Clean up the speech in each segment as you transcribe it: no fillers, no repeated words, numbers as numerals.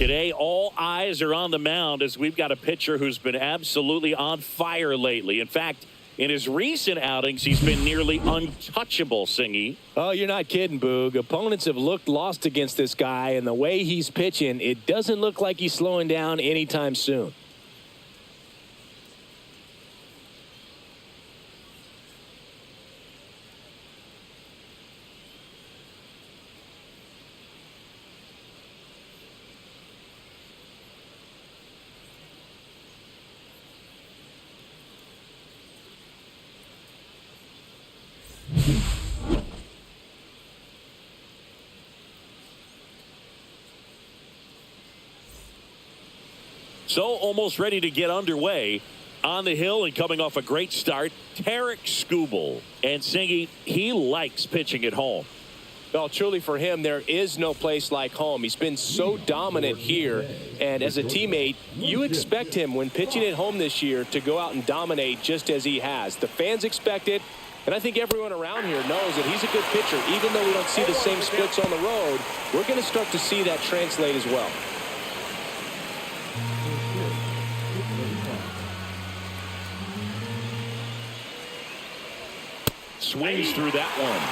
Today, all eyes are on the mound as we've got a pitcher who's been absolutely on fire lately. In fact, in his recent outings, he's been nearly untouchable, Singy. Oh, you're not kidding, Boog. Opponents have looked lost against this guy, and the way he's pitching, it doesn't look like he's slowing down anytime soon. So almost ready to get underway on the hill and coming off a great start, Tarek Skubal. And Singy, he likes pitching at home. Well, truly for him, there is no place like home. He's been so dominant here. And as a teammate, you expect him when pitching at home this year to go out and dominate just as he has. The fans expect it. And I think everyone around here knows that he's a good pitcher. Even though we don't see the same splits on the road, we're going to start to see that translate as well. Swings through that one.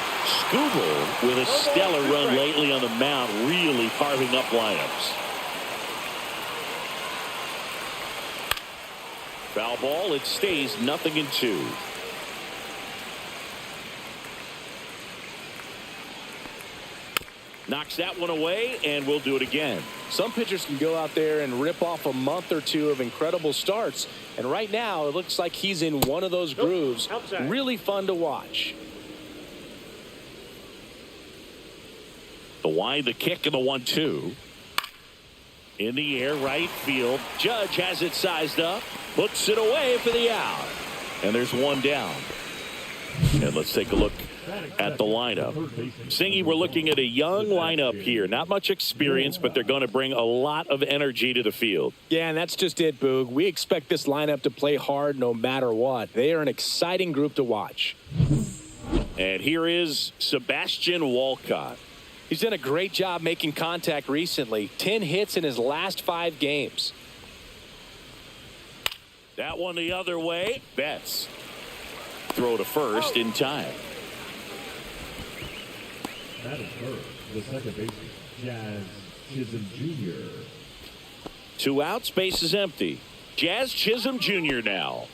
Skubal with a stellar run lately on the mound, really carving up lineups. Foul ball, it stays 0-2. Knocks that one away, and we'll do it again. Some pitchers can go out there and rip off a month or two of incredible starts. And right now, it looks like he's in one of those grooves. Really fun to watch. The wide, the kick, and the 1-2. In the air, right field. Judge has it sized up. Puts it away for the out. And there's one down. And let's take a look at the lineup. Singy, we're looking at a young lineup here. Not much experience, but they're going to bring a lot of energy to the field. Yeah, and that's just it, Boog. We expect this lineup to play hard no matter what. They are an exciting group to watch. And here is Sebastian Walcott. He's done a great job making contact recently. 10 hits in his last 5 games. That one the other way. Betts. Throw to first in time. That is first. The second baseman, Jazz Chisholm Jr. 2 outs, base is empty. Jazz Chisholm Jr. now.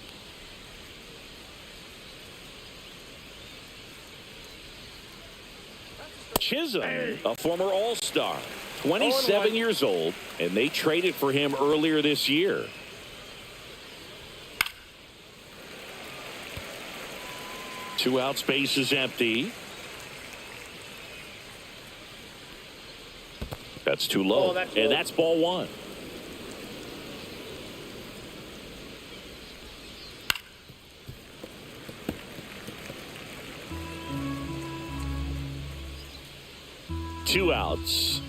Chisholm, a former All-Star, 27 years old, and they traded for him earlier this year. Two outs, base is empty. That's too low, and that's ball 1. Two outs.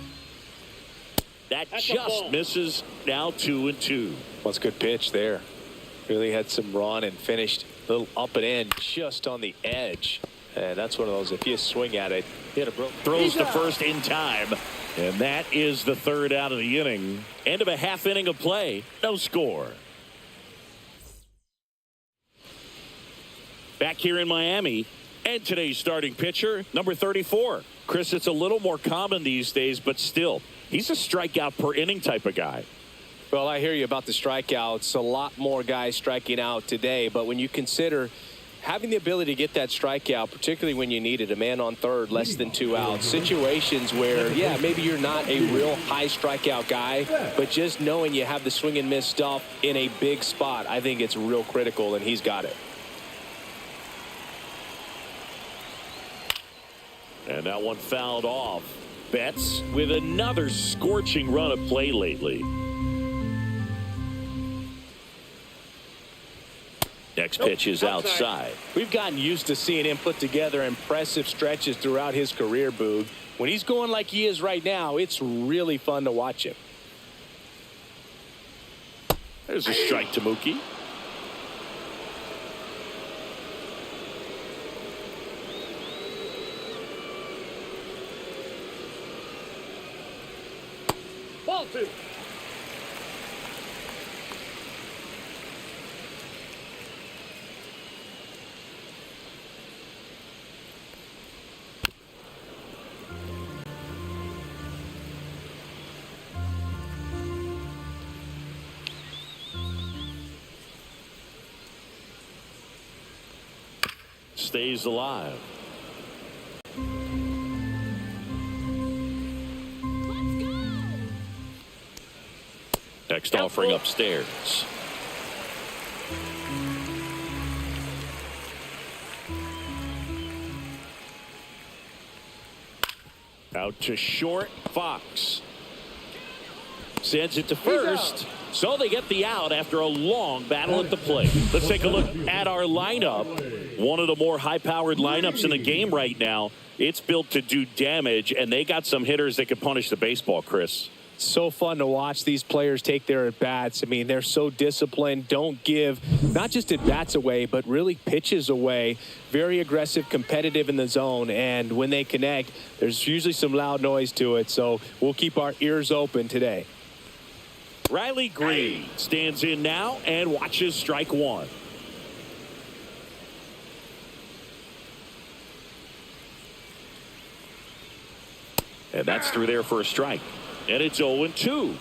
That just misses. Now 2-2. Well, it's a good pitch there. Really had some run and finished a little up and in just on the edge. And that's one of those, if you swing at it, hit a broke. Throws to first in time. And that is the 3rd out of the inning. End of a half inning of play. No score. Back here in Miami. And today's starting pitcher, number 34. Chris, it's a little more common these days, but still, he's a strikeout per inning type of guy. Well, I hear you about the strikeouts. A lot more guys striking out today. But when you consider having the ability to get that strikeout, particularly when you need it, a man on third, less than 2 outs, situations where, yeah, maybe you're not a real high strikeout guy, but just knowing you have the swing and miss stuff in a big spot, I think it's real critical, and he's got it. And that one fouled off. Betts with another scorching run of play lately. Next pitch is outside. We've gotten used to seeing him put together impressive stretches throughout his career, Boog. When he's going like he is right now, it's really fun to watch him. There's a strike to Mookie. Ball 2. stays alive. Next offering upstairs. Out to short. Fox sends it to first. So they get the out after a long battle at the plate. Let's take a look at our lineup. One of the more high-powered lineups in the game right now. It's built to do damage, and they got some hitters that can punish the baseball, Chris. So fun to watch these players take their at-bats. I mean, they're so disciplined, don't give not just at-bats away, but really pitches away. Very aggressive, competitive in the zone, and when they connect, there's usually some loud noise to it, so we'll keep our ears open today. Riley Green stands in now and watches strike one. And that's through there for a strike. And it's 0-2.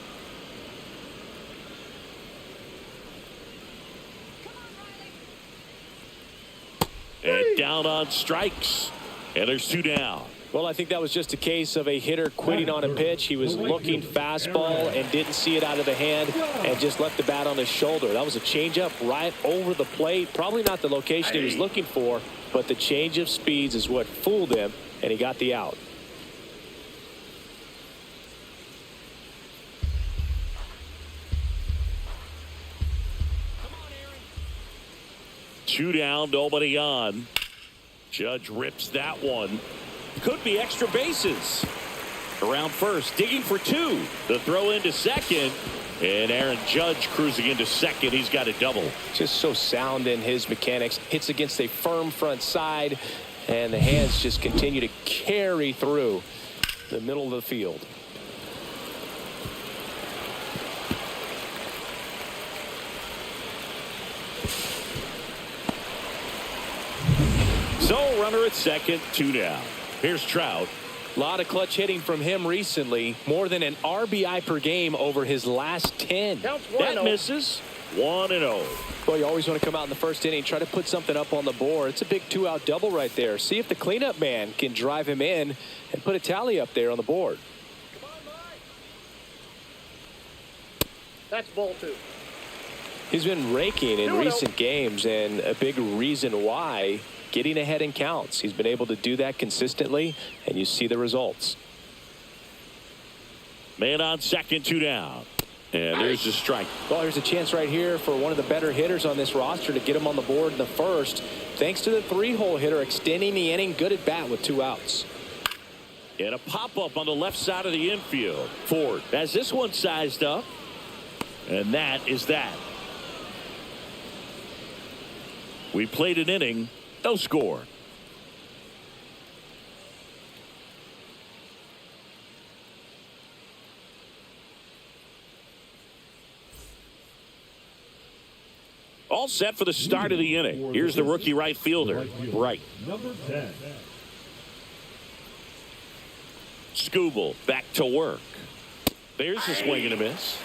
And down on strikes. And there's 2 down. Well, I think that was just a case of a hitter quitting on a pitch. He was looking fastball and didn't see it out of the hand and just left the bat on his shoulder. That was a changeup right over the plate. Probably not the location he was looking for, but the change of speeds is what fooled him, and he got the out. Two down, nobody on. Judge rips that one. Could be extra bases. Around first, digging for 2. The throw into second. And Aaron Judge cruising into second. He's got a double. Just so sound in his mechanics. Hits against a firm front side. And the hands just continue to carry through the middle of the field. So runner at second, 2 down. Here's Trout. A lot of clutch hitting from him recently. More than an RBI per game over his last 10. That misses. 1-0. Well, you always want to come out in the first inning, try to put something up on the board. It's a big 2-out double right there. See if the cleanup man can drive him in and put a tally up there on the board. That's ball 2. He's been raking in recent games, and a big reason why, getting ahead in counts. He's been able to do that consistently, and you see the results. Man on second, 2 down. And there's the strike. Well, there's a chance right here for one of the better hitters on this roster to get him on the board in the first, thanks to the 3-hole hitter extending the inning. Good at bat with 2 outs. And a pop-up on the left side of the infield. Ford has this one sized up. And that is that. We played an inning. No score. All set for the start of the inning. Here's the rookie right fielder. Right. Number 10. Scooble back to work. There's the swing and a miss.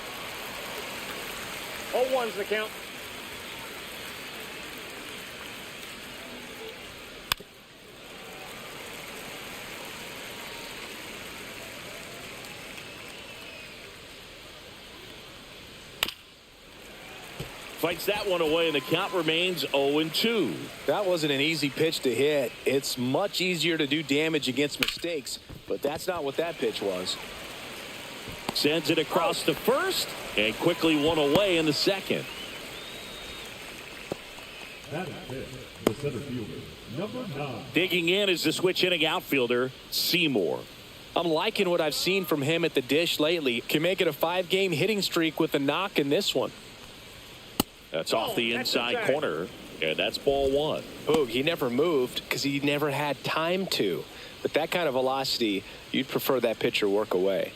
0-1's the count. Fights that one away, and the count remains 0-2. That wasn't an easy pitch to hit. It's much easier to do damage against mistakes, but that's not what that pitch was. Sends it across to first, and quickly one away in the second. That is it. The center fielder. Number 9. Digging in is the switch hitting outfielder, Seymour. I'm liking what I've seen from him at the dish lately. Can make it a 5-game hitting streak with a knock in this one. That's off the inside corner, and that's ball 1. Boog, he never moved because he never had time to. With that kind of velocity, you'd prefer that pitcher work away.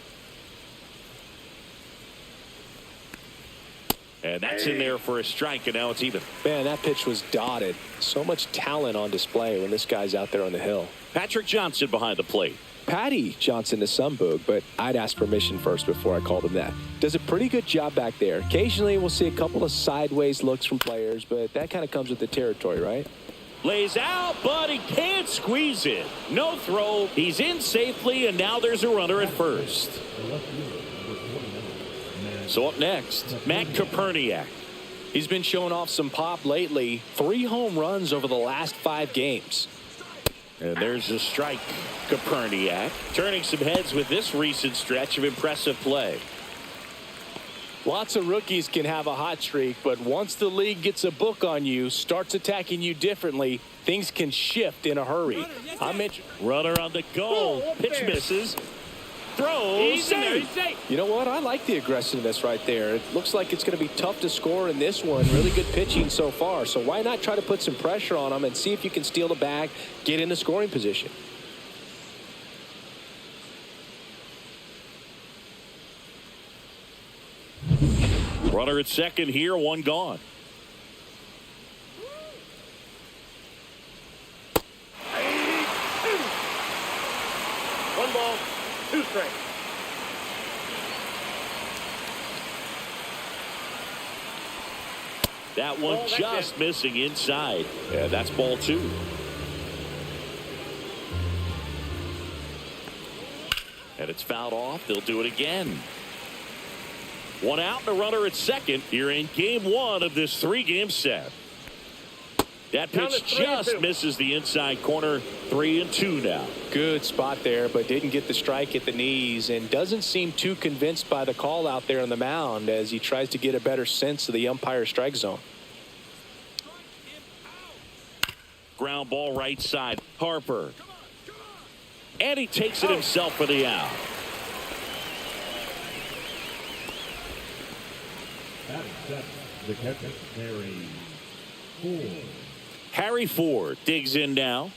And that's in there for a strike, and now it's even. Man, that pitch was dotted. So much talent on display when this guy's out there on the hill. Patrick Johnson behind the plate. Patty Johnson to some, Boog, but I'd ask permission first before I called him that. Does a pretty good job back there. Occasionally we'll see a couple of sideways looks from players, but that kind of comes with the territory, right? Lays out, but he can't squeeze it. No throw. He's in safely, and now there's a runner at first. So up next, Matt Koperniak. He's been showing off some pop lately. 3 home runs over the last 5 games. And there's a strike. Koperniak turning some heads with this recent stretch of impressive play. Lots of rookies can have a hot streak, but once the league gets a book on you, starts attacking you differently, things can shift in a hurry. Runner on the go. Pitch misses. Throw. Save. You know what? I like the aggressiveness right there. It looks like it's going to be tough to score in this one. Really good pitching so far. So why not try to put some pressure on them and see if you can steal the bag, get in the scoring position. Runner at second here, 1 gone. One ball, 2 strikes. That one just missing inside. Yeah, that's ball 2. And it's fouled off. They'll do it again. 1 out and a runner at second here in game 1 of this 3-game set. That pitch just misses the inside corner. 3-2 now. Good spot there, but didn't get the strike at the knees and doesn't seem too convinced by the call out there on the mound as he tries to get a better sense of the umpire strike zone. Ground ball right side. Harper. And he takes it himself for the out. The catcher, Harry Ford. Harry Ford digs in now.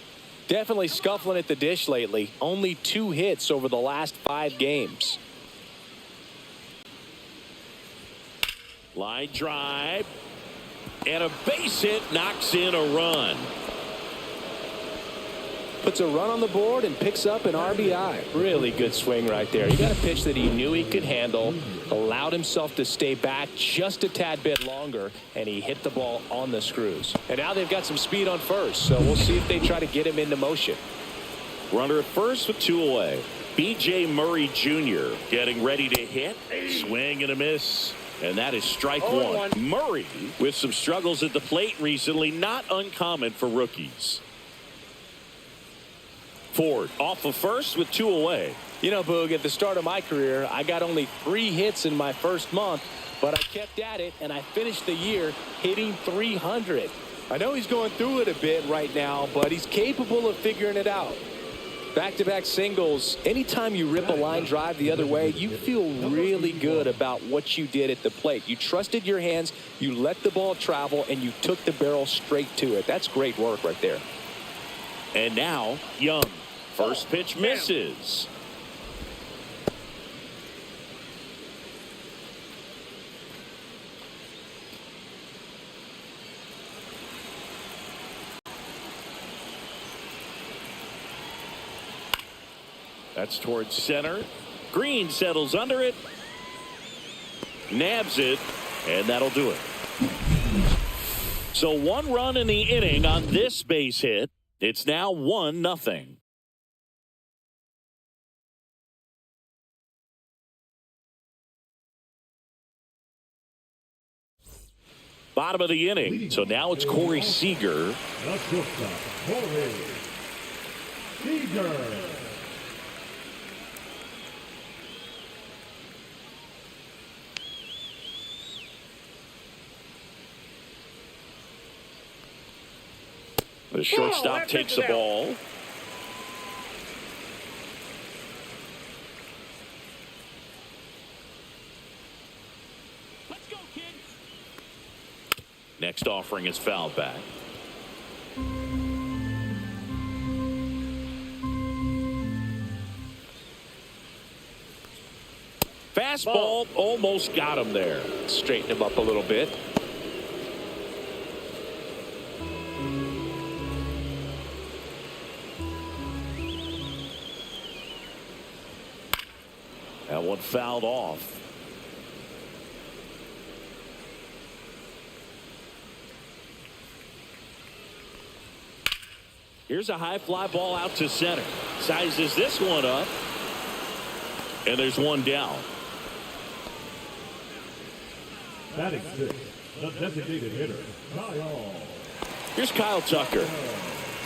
Definitely scuffling at the dish lately. Only 2 hits over the last 5 games. Line drive. And a base hit knocks in a run. Puts a run on the board and picks up an RBI. Really good swing right there. He got a pitch that he knew he could handle, allowed himself to stay back just a tad bit longer, and he hit the ball on the screws. And now they've got some speed on first, so we'll see if they try to get him into motion. Runner at first with 2 away. B.J. Murray Jr. getting ready to hit. Swing and a miss. And that is strike 1. Murray with some struggles at the plate recently, not uncommon for rookies. Ford off of first with 2 away. You know, Boog, at the start of my career, I got only 3 hits in my first month, but I kept at it, and I finished the year hitting 300. I know he's going through it a bit right now, but he's capable of figuring it out. Back-to-back singles, anytime you rip a line drive the other way, you feel really good about what you did at the plate. You trusted your hands, you let the ball travel, and you took the barrel straight to it. That's great work right there. And now, Young. First pitch misses. That's towards center. Green settles under it. Nabs it. And that'll do it. So 1 run in the inning on this base hit. It's now 1-0. Bottom of the inning. So now it's Corey Seager. The shortstop, Corey Seager. The shortstop takes the ball. Let's go, kid. Next offering is fouled back. Fastball almost got him there. Straighten him up a little bit. That one fouled off. Here's a high fly ball out to center. Sizes this one up. And there's one down. Batting six, the designated hitter, Kyle. Here's Kyle Tucker.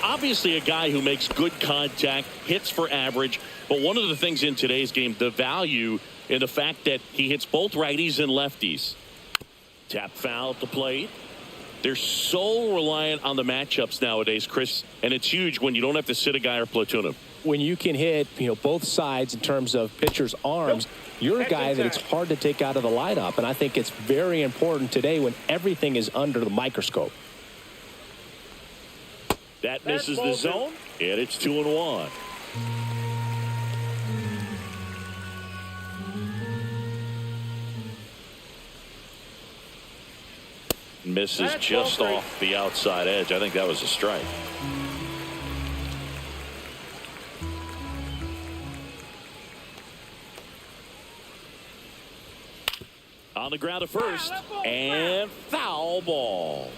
Obviously a guy who makes good contact, hits for average. But one of the things in today's game, the value in the fact that he hits both righties and lefties. Tap foul at the plate. They're so reliant on the matchups nowadays, Chris, and it's huge when you don't have to sit a guy or platoon him. When you can hit, both sides in terms of pitchers' arms, you're a guy that it's hard to take out of the lineup, and I think it's very important today when everything is under the microscope. That misses the zone, and it's 2-1. Misses just off the outside edge. I think that was a strike. On the ground to first, and foul ball.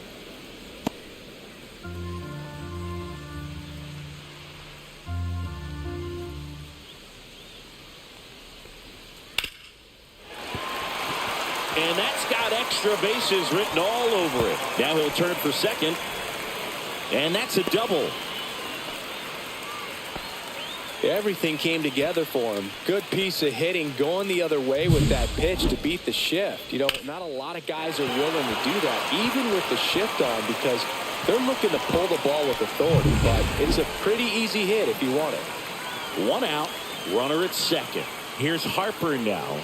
And that's got extra bases written all over it. Now he'll turn for second. And that's a double. Everything came together for him. Good piece of hitting, going the other way with that pitch to beat the shift. Not a lot of guys are willing to do that, even with the shift on, because they're looking to pull the ball with authority. But it's a pretty easy hit if you want it. One out, runner at second. Here's Harper now.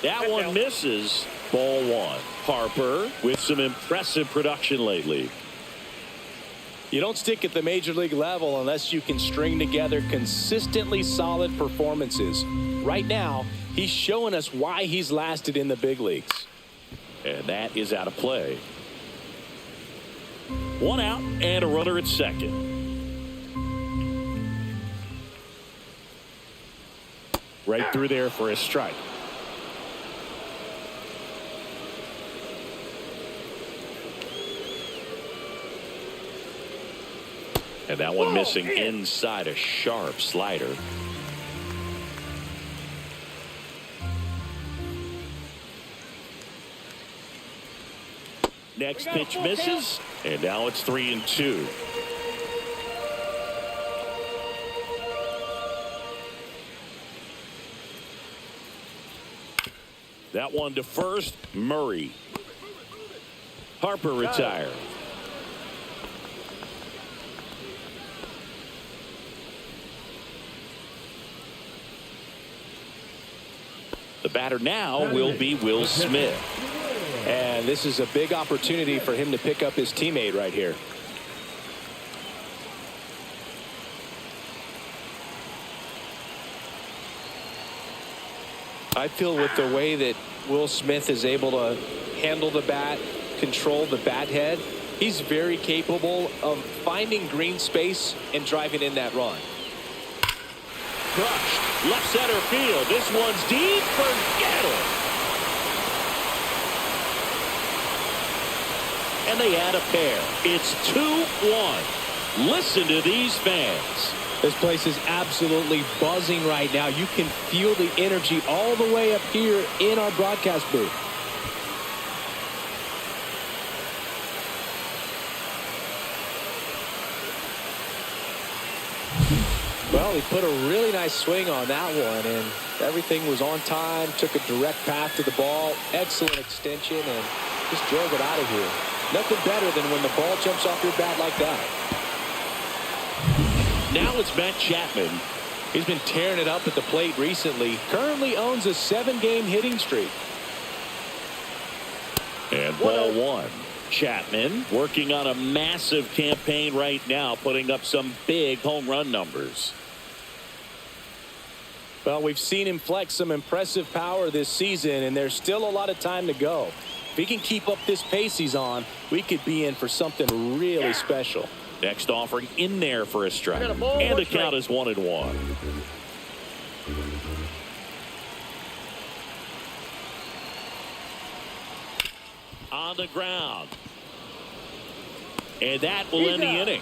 That one misses. Ball one. Harper with some impressive production lately. You don't stick at the major league level unless you can string together consistently solid performances. Right now, he's showing us why he's lasted in the big leagues. And that is out of play. One out and a runner at second. Right through there for a strike. And that one missing inside, a sharp slider. Next pitch misses, and now it's 3-2. That one to first, Murray. Harper retired. The batter now will be Will Smith. And this is a big opportunity for him to pick up his teammate right here. I feel with the way that Will Smith is able to handle the bat, control the bat head, he's very capable of finding green space and driving in that run. Crushed. Left center field. This one's deep. Forget it. And they add a pair. It's 2-1. Listen to these fans. This place is absolutely buzzing right now. You can feel the energy all the way up here in our broadcast booth. Well, he put a really nice swing on that one, and everything was on time, took a direct path to the ball, excellent extension, and just drove it out of here. Nothing better than when the ball jumps off your bat like that. Now it's Matt Chapman. He's been tearing it up at the plate recently. Currently owns a 7-game hitting streak. And ball one. Chapman working on a massive campaign right now, putting up some big home run numbers. Well, we've seen him flex some impressive power this season, and there's still a lot of time to go. If he can keep up this pace he's on, we could be in for something really special. Next offering in there for a strike. And the count is 1-1. On the ground. And that will end the inning.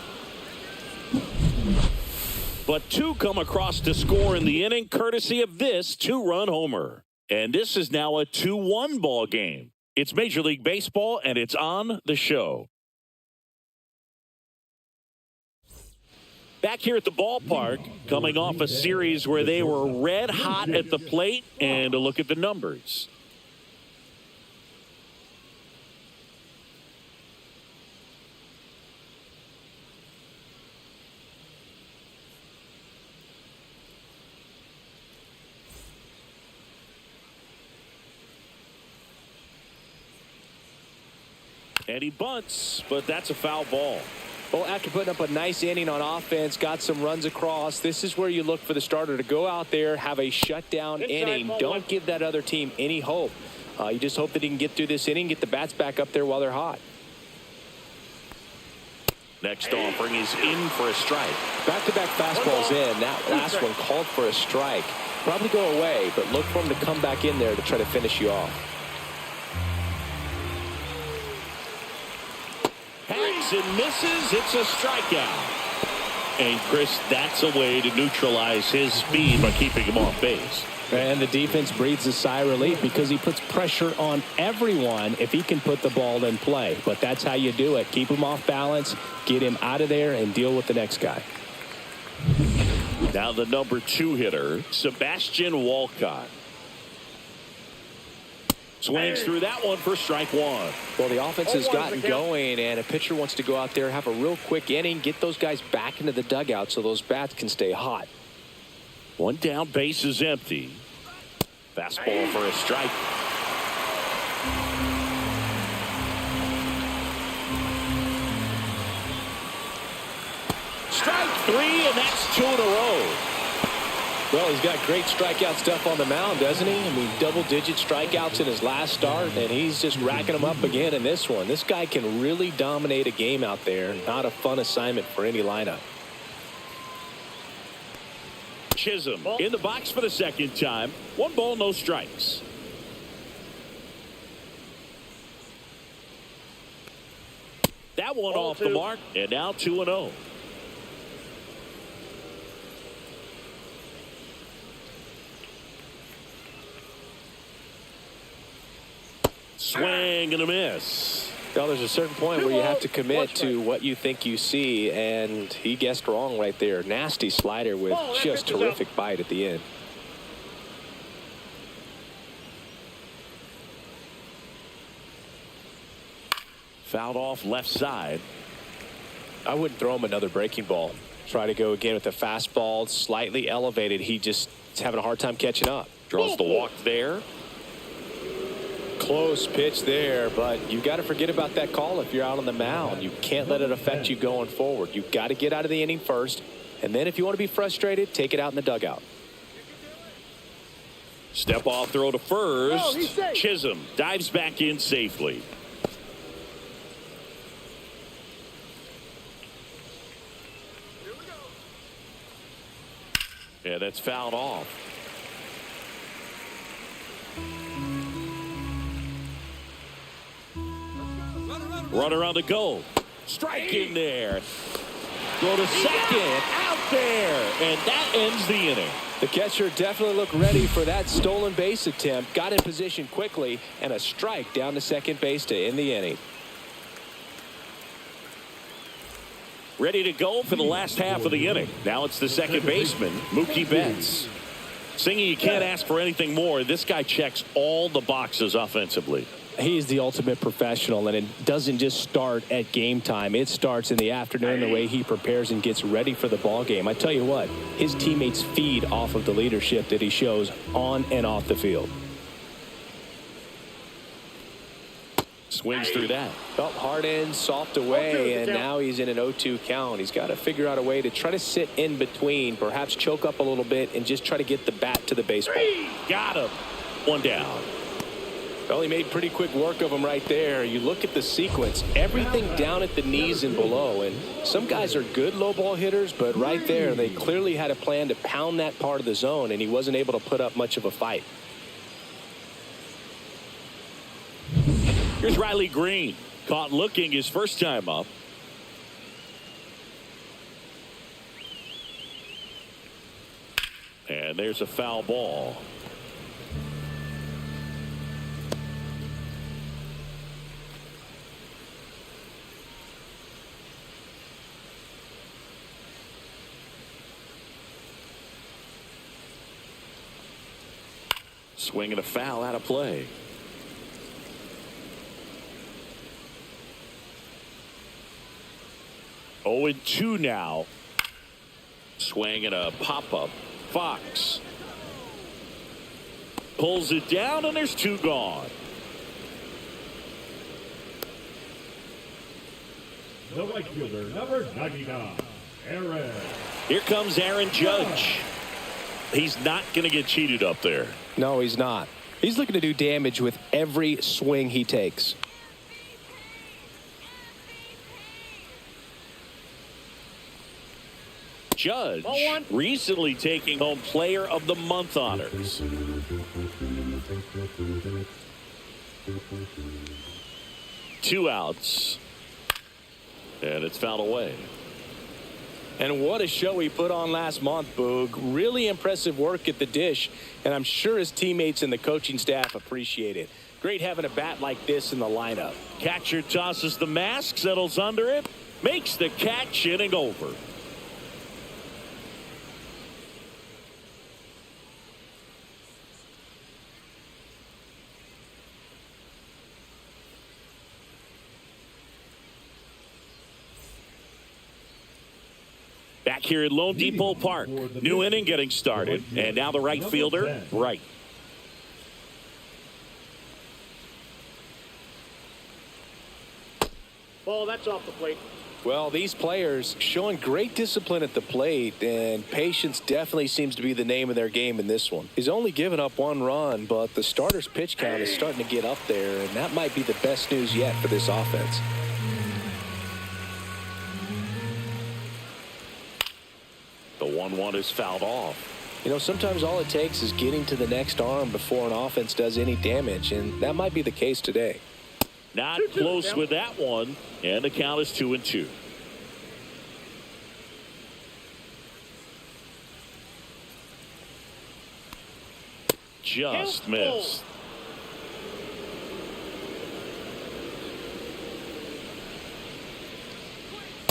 But two come across to score in the inning courtesy of this two-run homer. And this is now a 2-1 ball game. It's Major League Baseball, and it's on the show. Back here at the ballpark, coming off a series where they were red hot at the plate, and a look at the numbers. And he bunts, but that's a foul ball. Well, after putting up a nice inning on offense, got some runs across, this is where you look for the starter to go out there, have a shutdown inning. Don't give that other team any hope. You just hope that he can get through this inning, get the bats back up there while they're hot. Next offering is in for a strike. Back-to-back fastballs in. That last one called for a strike. Probably go away, but look for him to come back in there to try to finish you off. Hangs and misses. It's a strikeout. And, Chris, that's a way to neutralize his speed by keeping him off base. And the defense breathes a sigh of relief because he puts pressure on everyone if he can put the ball in play. But that's how you do it. Keep him off balance, get him out of there, and deal with the next guy. Now the number 2 hitter, Sebastian Walcott. Swings through that one for strike one. Well, the offense has gotten going, and a pitcher wants to go out there, have a real quick inning, get those guys back into the dugout so those bats can stay hot. One down, base is empty. Fastball for a strike. Strike 3, and that's 2 in a row. Well, he's got great strikeout stuff on the mound, doesn't he? I mean, double-digit strikeouts in his last start, and he's just racking them up again in this one. This guy can really dominate a game out there. Not a fun assignment for any lineup. Chisholm in the box for the second time. 1 ball, no strikes. That one off the mark, and now 2-0. Swing and a miss. Well, there's a certain point where you have to commit to what you think you see, and he guessed wrong right there. Nasty slider with just terrific bite at the end. Fouled off left side. I wouldn't throw him another breaking ball. Try to go again with the fastball, slightly elevated. He just is having a hard time catching up. Draws the walk there. Close pitch there, but you got to forget about that call if you're out on the mound. You can't let it affect you going forward. You've got to get out of the inning first, and then if you want to be frustrated, take it out in the dugout. Step off throw to first. Chisholm dives back in safely. Yeah, that's fouled off. Runner on the go. Strike in there. Go to second. Out there. And that ends the inning. The catcher definitely looked ready for that stolen base attempt. Got in position quickly, and a strike down to second base to end the inning. Ready to go for the last half of the inning. Now it's the second baseman, Mookie Betts. Singing, you can't ask for anything more. This guy checks all the boxes offensively. He's the ultimate professional, and it doesn't just start at game time. It starts in the afternoon, the way he prepares and gets ready for the ball game. I tell you what, his teammates feed off of the leadership that he shows on and off the field. Swings through that. Felt hard in, soft away, and now he's in an 0-2 count. He's got to figure out a way to try to sit in between, perhaps choke up a little bit, and just try to get the bat to the baseball. Got him. 1 down. Well, he made pretty quick work of him right there. You look at the sequence, everything down at the knees and below. And some guys are good low ball hitters, but right there, they clearly had a plan to pound that part of the zone, and he wasn't able to put up much of a fight. Here's Riley Green. Caught looking his first time up. And there's a foul ball. Swing and a foul out of play. Oh, and 2 now. Swing and a pop-up. Fox pulls it down, and there's 2 gone. The right fielder, number 99, Aaron. Here comes Aaron Judge. He's not going to get cheated up there. No, he's not. He's looking to do damage with every swing he takes. Judge recently taking home Player of the Month honors. Two outs. And it's fouled away. And what a show he put on last month, Boog. Really impressive work at the dish, and I'm sure his teammates and the coaching staff appreciate it. Great having a bat like this in the lineup. Catcher tosses the mask, settles under it, makes the catch, inning over. Back here at Lone Depot Park, new inning getting started, and now the right fielder, right. Ball, that's off the plate. Well, these players showing great discipline at the plate, and patience definitely seems to be the name of their game in this one. He's only given up 1 run, but the starter's pitch count is starting to get up there, and that might be the best news yet for this offense. The 1-1 is fouled off. You know, sometimes all it takes is getting to the next arm before an offense does any damage, and that might be the case today. Not close with that one, and the count is 2-2. Just missed.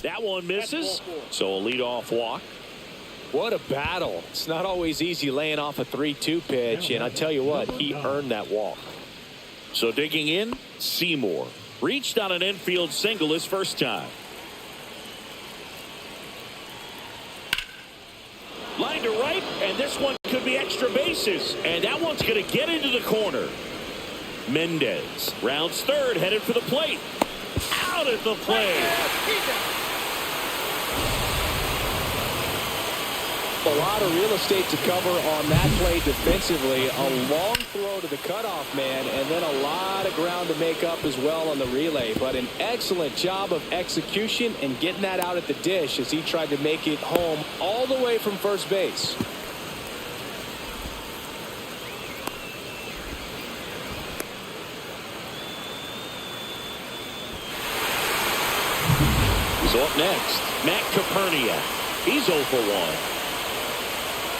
That one misses, so a leadoff walk. What a battle. It's not always easy laying off a 3-2 pitch, and I tell you what, he earned that walk. So digging in, Seymour reached on an infield single his first time. Line to right, and this one could be extra bases, and that one's going to get into the corner. Mendez rounds third, headed for the plate. Out at the plate. A lot of real estate to cover on that play defensively. A long throw to the cutoff man, and then a lot of ground to make up as well on the relay. But an excellent job of execution and getting that out at the dish as he tried to make it home all the way from first base. So up next, Matt Caperniak. He's 0 for 1.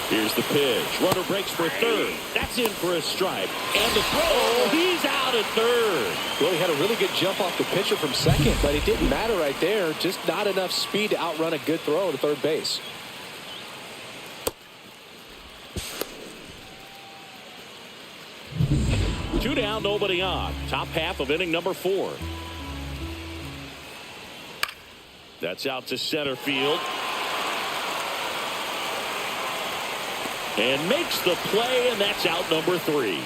Here's the pitch. Runner breaks for third. That's in for a strike. And the throw, he's out at third. Well, he had a really good jump off the pitcher from second, but it didn't matter right there. Just not enough speed to outrun a good throw to third base. Two down, nobody on. Top half of inning number 4. That's out to center field. And makes the play, and that's out number 3.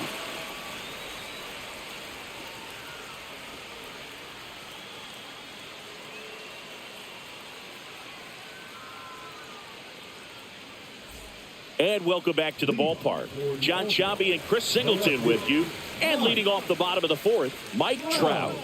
And welcome back to the ballpark. John Sciambi and Chris Singleton with you. And leading off the bottom of the 4th, Mike Trout.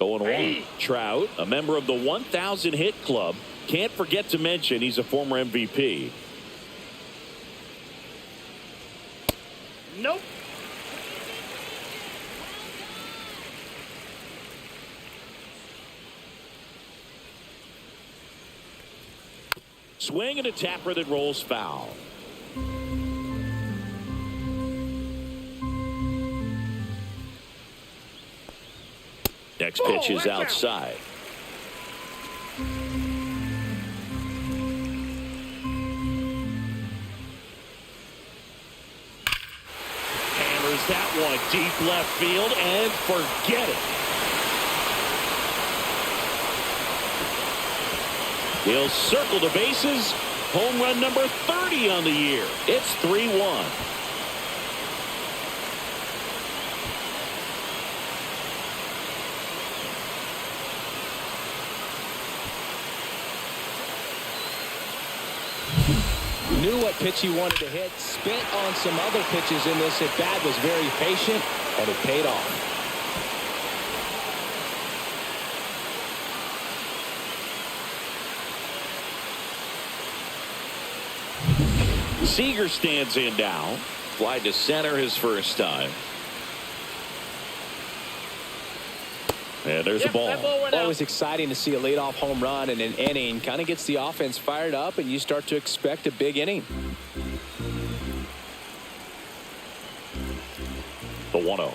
0-1. Trout, a member of the 1,000 hit club. Can't forget to mention he's a former MVP. Nope. Swing and a tapper that rolls foul. Next pitch is outside. Hammers that one deep left field and forget it. He'll circle the bases. Home run number 30 on the year. It's 3-1. Knew what pitch he wanted to hit. Spit on some other pitches in this at bat. Was very patient, and it paid off. Seager stands in now. Fly to center his first time. And there's a ball. Always exciting to see a leadoff home run in an inning. Kind of gets the offense fired up, and you start to expect a big inning. The 1-0.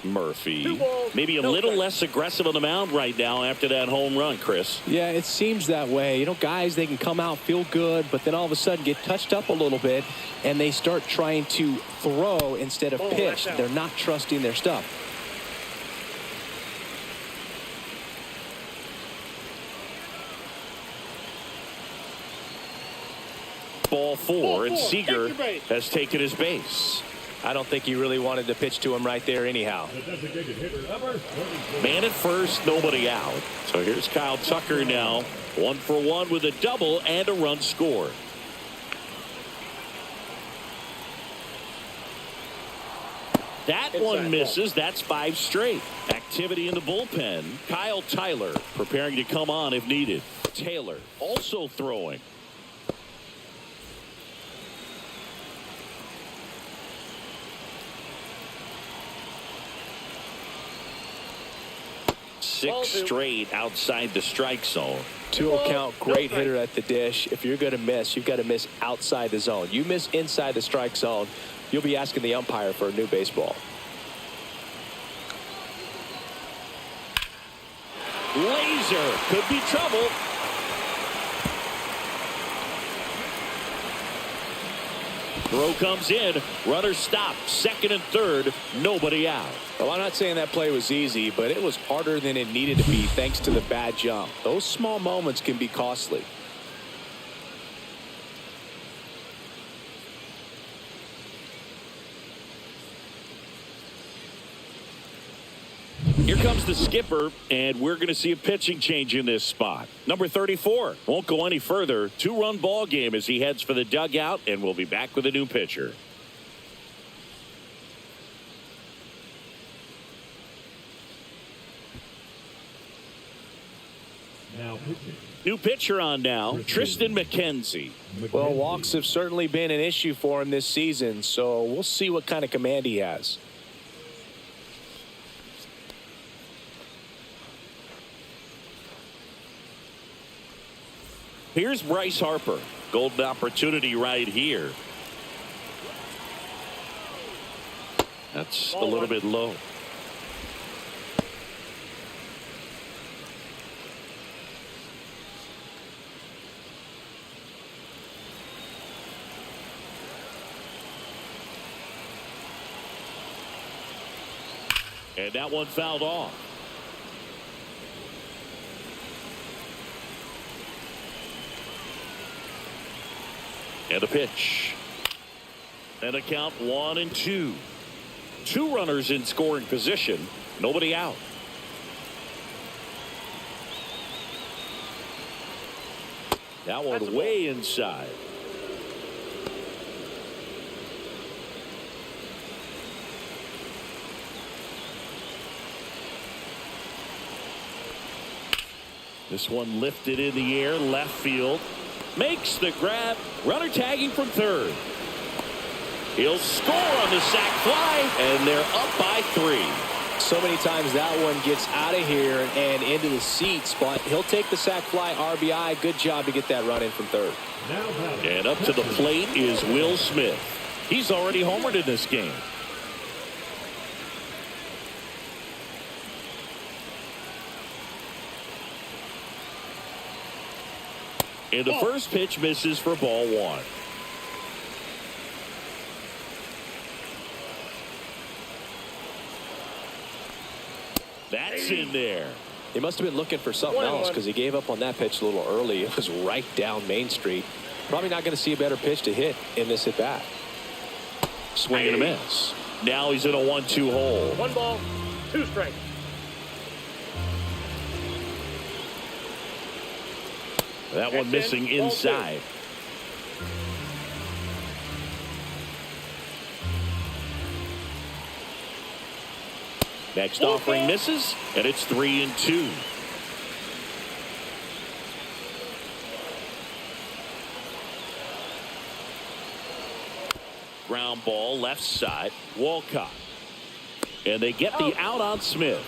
Murphy. Maybe a little less aggressive on the mound right now after that home run, Chris. Yeah, it seems that way. You know, guys, they can come out, feel good, but then all of a sudden get touched up a little bit, and they start trying to throw instead of pitch. They're not trusting their stuff. Ball 4, and Seager has taken his base. I don't think he really wanted to pitch to him right there anyhow. Man at first, nobody out. So here's Kyle Tucker now. 1 for 1 with a double and a run scored. That one misses. That's 5 straight. Activity in the bullpen. Kyle Tyler preparing to come on if needed. Taylor also throwing. Six straight outside the strike zone. 2-0 count, great hitter at the dish. If you're going to miss, you've got to miss outside the zone. You miss inside the strike zone, you'll be asking the umpire for a new baseball. Laser could be trouble. Throw comes in. Runner stopped. Second and third. Nobody out. Well, I'm not saying that play was easy, but it was harder than it needed to be thanks to the bad jump. Those small moments can be costly. Here comes the skipper, and we're going to see a pitching change in this spot. Number 34 won't go any further. 2-run ball game as he heads for the dugout, and we'll be back with a new pitcher. Now pitching. New pitcher on now, Tristan McKenzie. Well, walks have certainly been an issue for him this season, so we'll see what kind of command he has. Here's Bryce Harper. Golden opportunity right here. That's a little bit low. And that one fouled off. And a pitch. And a count 1-2. 2 runners in scoring position. Nobody out. That one way inside. This one lifted in the air, left field. Makes the grab. Runner tagging from third. He'll score on the sac fly, and they're up by 3. So many times that one gets out of here and into the seats, but he'll take the sac fly RBI. Good job to get that run in from third. And up to the plate is Will Smith. He's already homered in this game. And the first pitch misses for ball 1. That's in there. He must have been looking for something else because he gave up on that pitch a little early. It was right down Main Street. Probably not going to see a better pitch to hit in this at bat. Swing and a miss. Now he's in a 1-2 hole. 1 ball, 2 strikes. That one missing inside. Next offering misses, and it's 3-2. Ground ball left side, Walcott. And they get the out on Smith.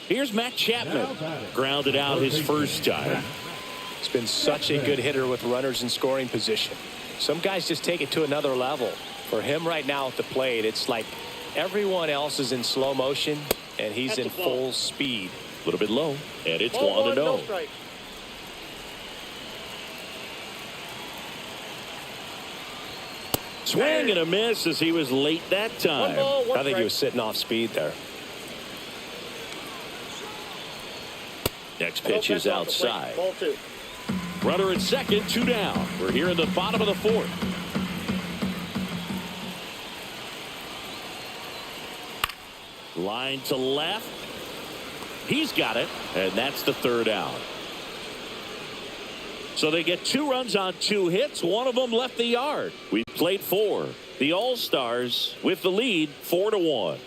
Here's Matt Chapman. Grounded out his first time. He's been such a good hitter with runners in scoring position. Some guys just take it to another level. For him right now at the plate, it's like everyone else is in slow motion, and he's in full speed. A little bit low, and it's 1-0. No strike. Swing and a miss as he was late that time. 1 ball, 1 I think he was strike. sitting off speed there. Next pitch is outside. Ball 2. Runner at second, 2 down. We're here in the bottom of the 4th. Line to left. He's got it, and that's the 3rd out. So they get 2 runs on 2 hits. One of them left the yard. We've played 4. The All-Stars with the lead, 4-1.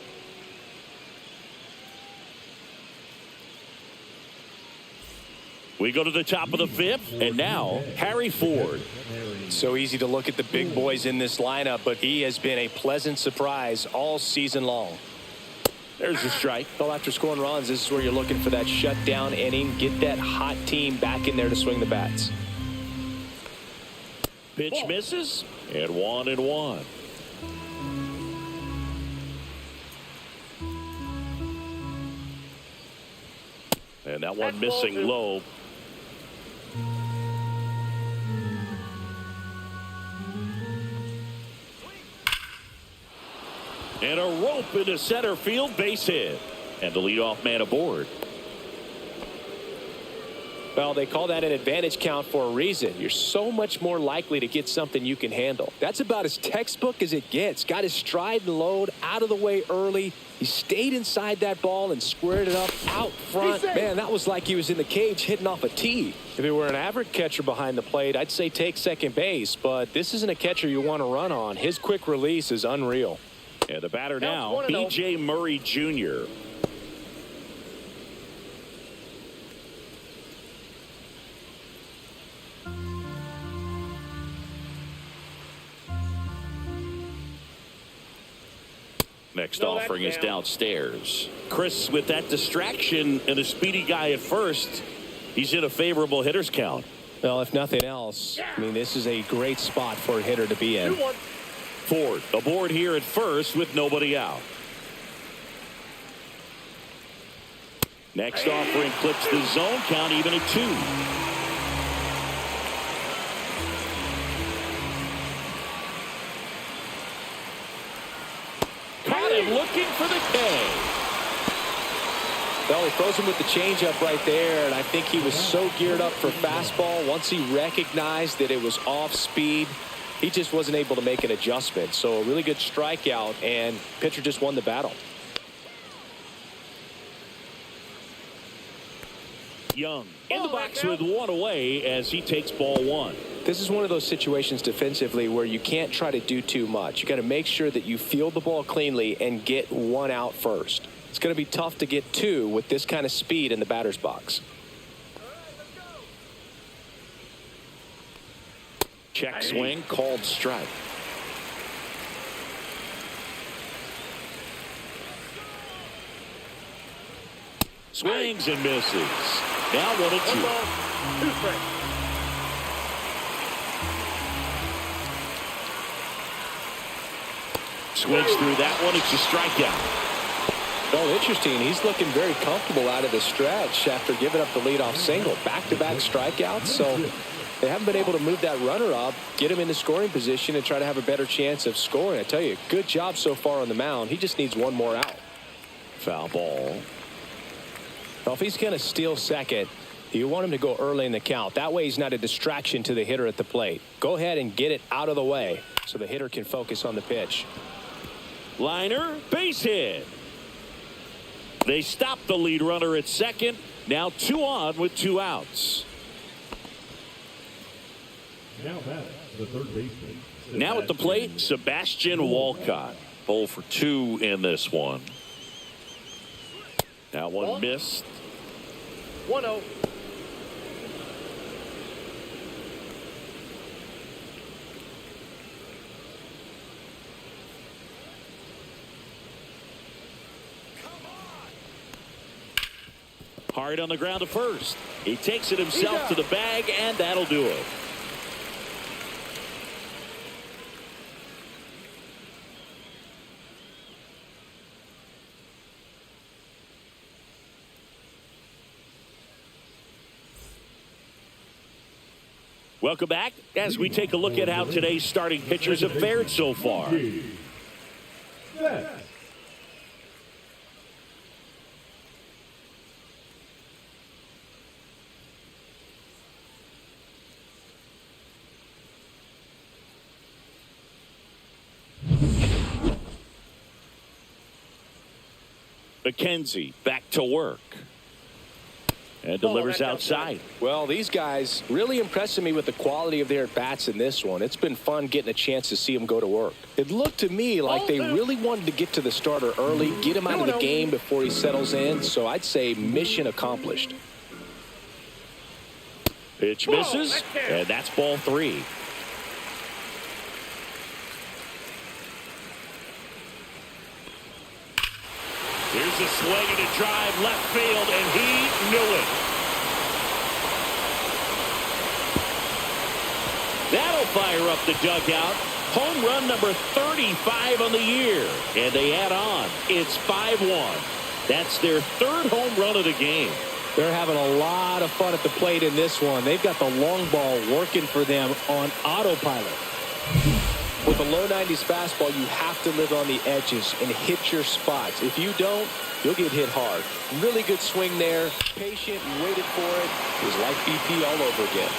We go to the top of the 5th, and now Harry Ford. So easy to look at the big boys in this lineup, but he has been a pleasant surprise all season long. There's a strike. Well, after scoring runs, this is where you're looking for that shutdown inning. Get that hot team back in there to swing the bats. Pitch misses, and 1-1. And that one missing low. And a rope into center field, base hit. And the leadoff man aboard. Well, they call that an advantage count for a reason. You're so much more likely to get something you can handle. That's about as textbook as it gets. Got his stride and load out of the way early. He stayed inside that ball and squared it up out front. Man, that was like he was in the cage hitting off a tee. If it were an average catcher behind the plate, I'd say take second base. But this isn't a catcher you want to run on. His quick release is unreal. And the batter now, B.J. Murray Jr. Next offering is downstairs. Chris, with that distraction and a speedy guy at first, he's in a favorable hitter's count. Well, if nothing else, I mean, this is a great spot for a hitter to be in. 2-1. Ford aboard here at first with nobody out. Next offering clips the zone count even at 2. Caught him looking for the K. Well, he throws him with the changeup right there, and I think he was so geared up for fastball. Once he recognized that it was off speed, he just wasn't able to make an adjustment. So a really good strikeout, and pitcher just won the battle. Young in the box with 1 away as he takes ball 1. This is one of those situations defensively where you can't try to do too much. You got to make sure that you field the ball cleanly and get one out first. It's going to be tough to get two with this kind of speed in the batter's box. Check swing, called strike. Swings and misses. Now 1-2. 2 strikes. Swings through that one. It's a strikeout. Well, interesting. He's looking very comfortable out of the stretch after giving up the leadoff single. Back-to-back strikeouts. So they haven't been able to move that runner up, get him in the scoring position, and try to have a better chance of scoring. I tell you, good job so far on the mound. He just needs one more out. Foul ball. Well, if he's going to steal second, you want him to go early in the count. That way he's not a distraction to the hitter at the plate. Go ahead and get it out of the way so the hitter can focus on the pitch. Liner, base hit. They stop the lead runner at second. Now 2 on with 2 outs. Now batting, the third baseman. Now at the plate, Sebastian Walcott. 0 for 2 in this one. That one missed. 1-0. Hard on the ground to first. He takes it himself to the bag, and that'll do it. Welcome back as we take a look at how today's starting pitchers have fared so far. McKenzie back to work. And delivers outside. Well, these guys really impressing me with the quality of their at-bats in this one. It's been fun getting a chance to see them go to work. It looked to me like they really wanted to get to the starter early, get him out of the game before he settles in. So I'd say mission accomplished. Pitch misses, and that's ball 3. Here's a swing and a drive left field, and he knew it. That'll fire up the dugout. Home run number 35 on the year. And they add on. It's 5-1. That's their 3rd home run of the game. They're having a lot of fun at the plate in this one. They've got the long ball working for them on autopilot. With a low 90s fastball, you have to live on the edges and hit your spots. If you don't, you'll get hit hard. Really good swing there. Patient, waited for it. It was like BP all over again.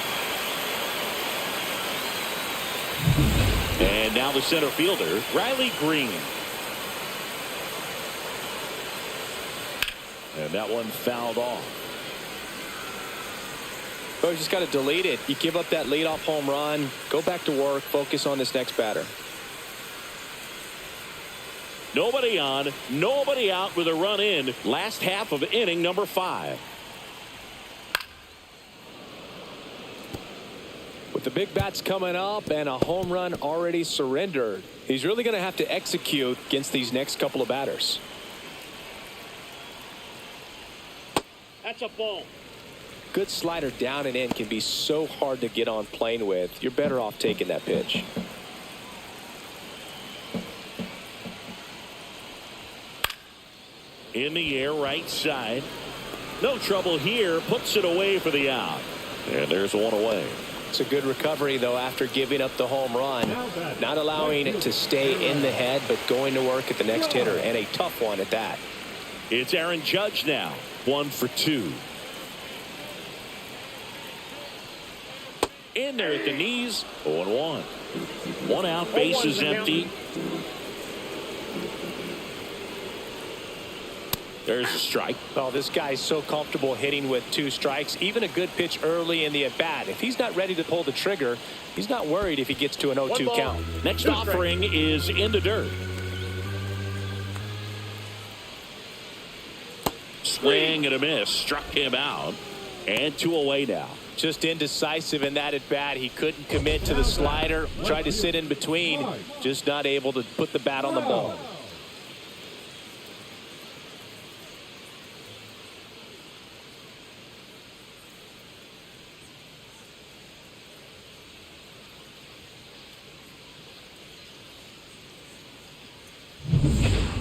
And now the center fielder, Riley Green. And that one fouled off. So you just got to delete it. You give up that leadoff home run. Go back to work. Focus on this next batter. Nobody on, nobody out with a run in. Last half of inning number 5. With the big bats coming up and a home run already surrendered, he's really going to have to execute against these next couple of batters. That's a ball. Good slider down and in can be so hard to get on plane with. You're better off taking that pitch. In the air, right side. No trouble here. Puts it away for the out. And there's one away. It's a good recovery, though, after giving up the home run. Not allowing it to stay in the head, but going to work at the next hitter, and a tough one at that. It's Aaron Judge now. 1 for 2. In there at the knees. 0-1. 1 out. Base is empty. There's a strike. Oh, this guy's so comfortable hitting with 2 strikes. Even a good pitch early in the at-bat. If he's not ready to pull the trigger, he's not worried if he gets to an 0-2 count. Next offering is in the dirt. Swing and a miss. Struck him out. And 2 away now. Just indecisive in that at-bat. He couldn't commit to the slider. Tried to sit in between. Just not able to put the bat on the ball.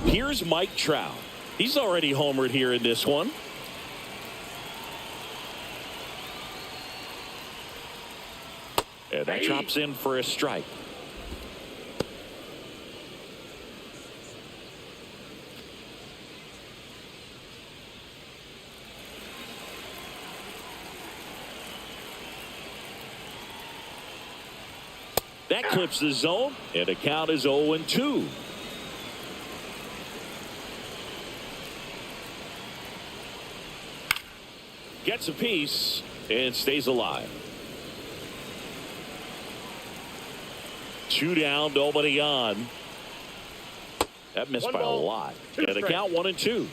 Here's Mike Trout. He's already homered here in this one. And that drops in for a strike. That clips the zone, and the count is 0-2. Gets a piece and stays alive. 2 down, nobody on. That missed by a lot. And the count 1-2.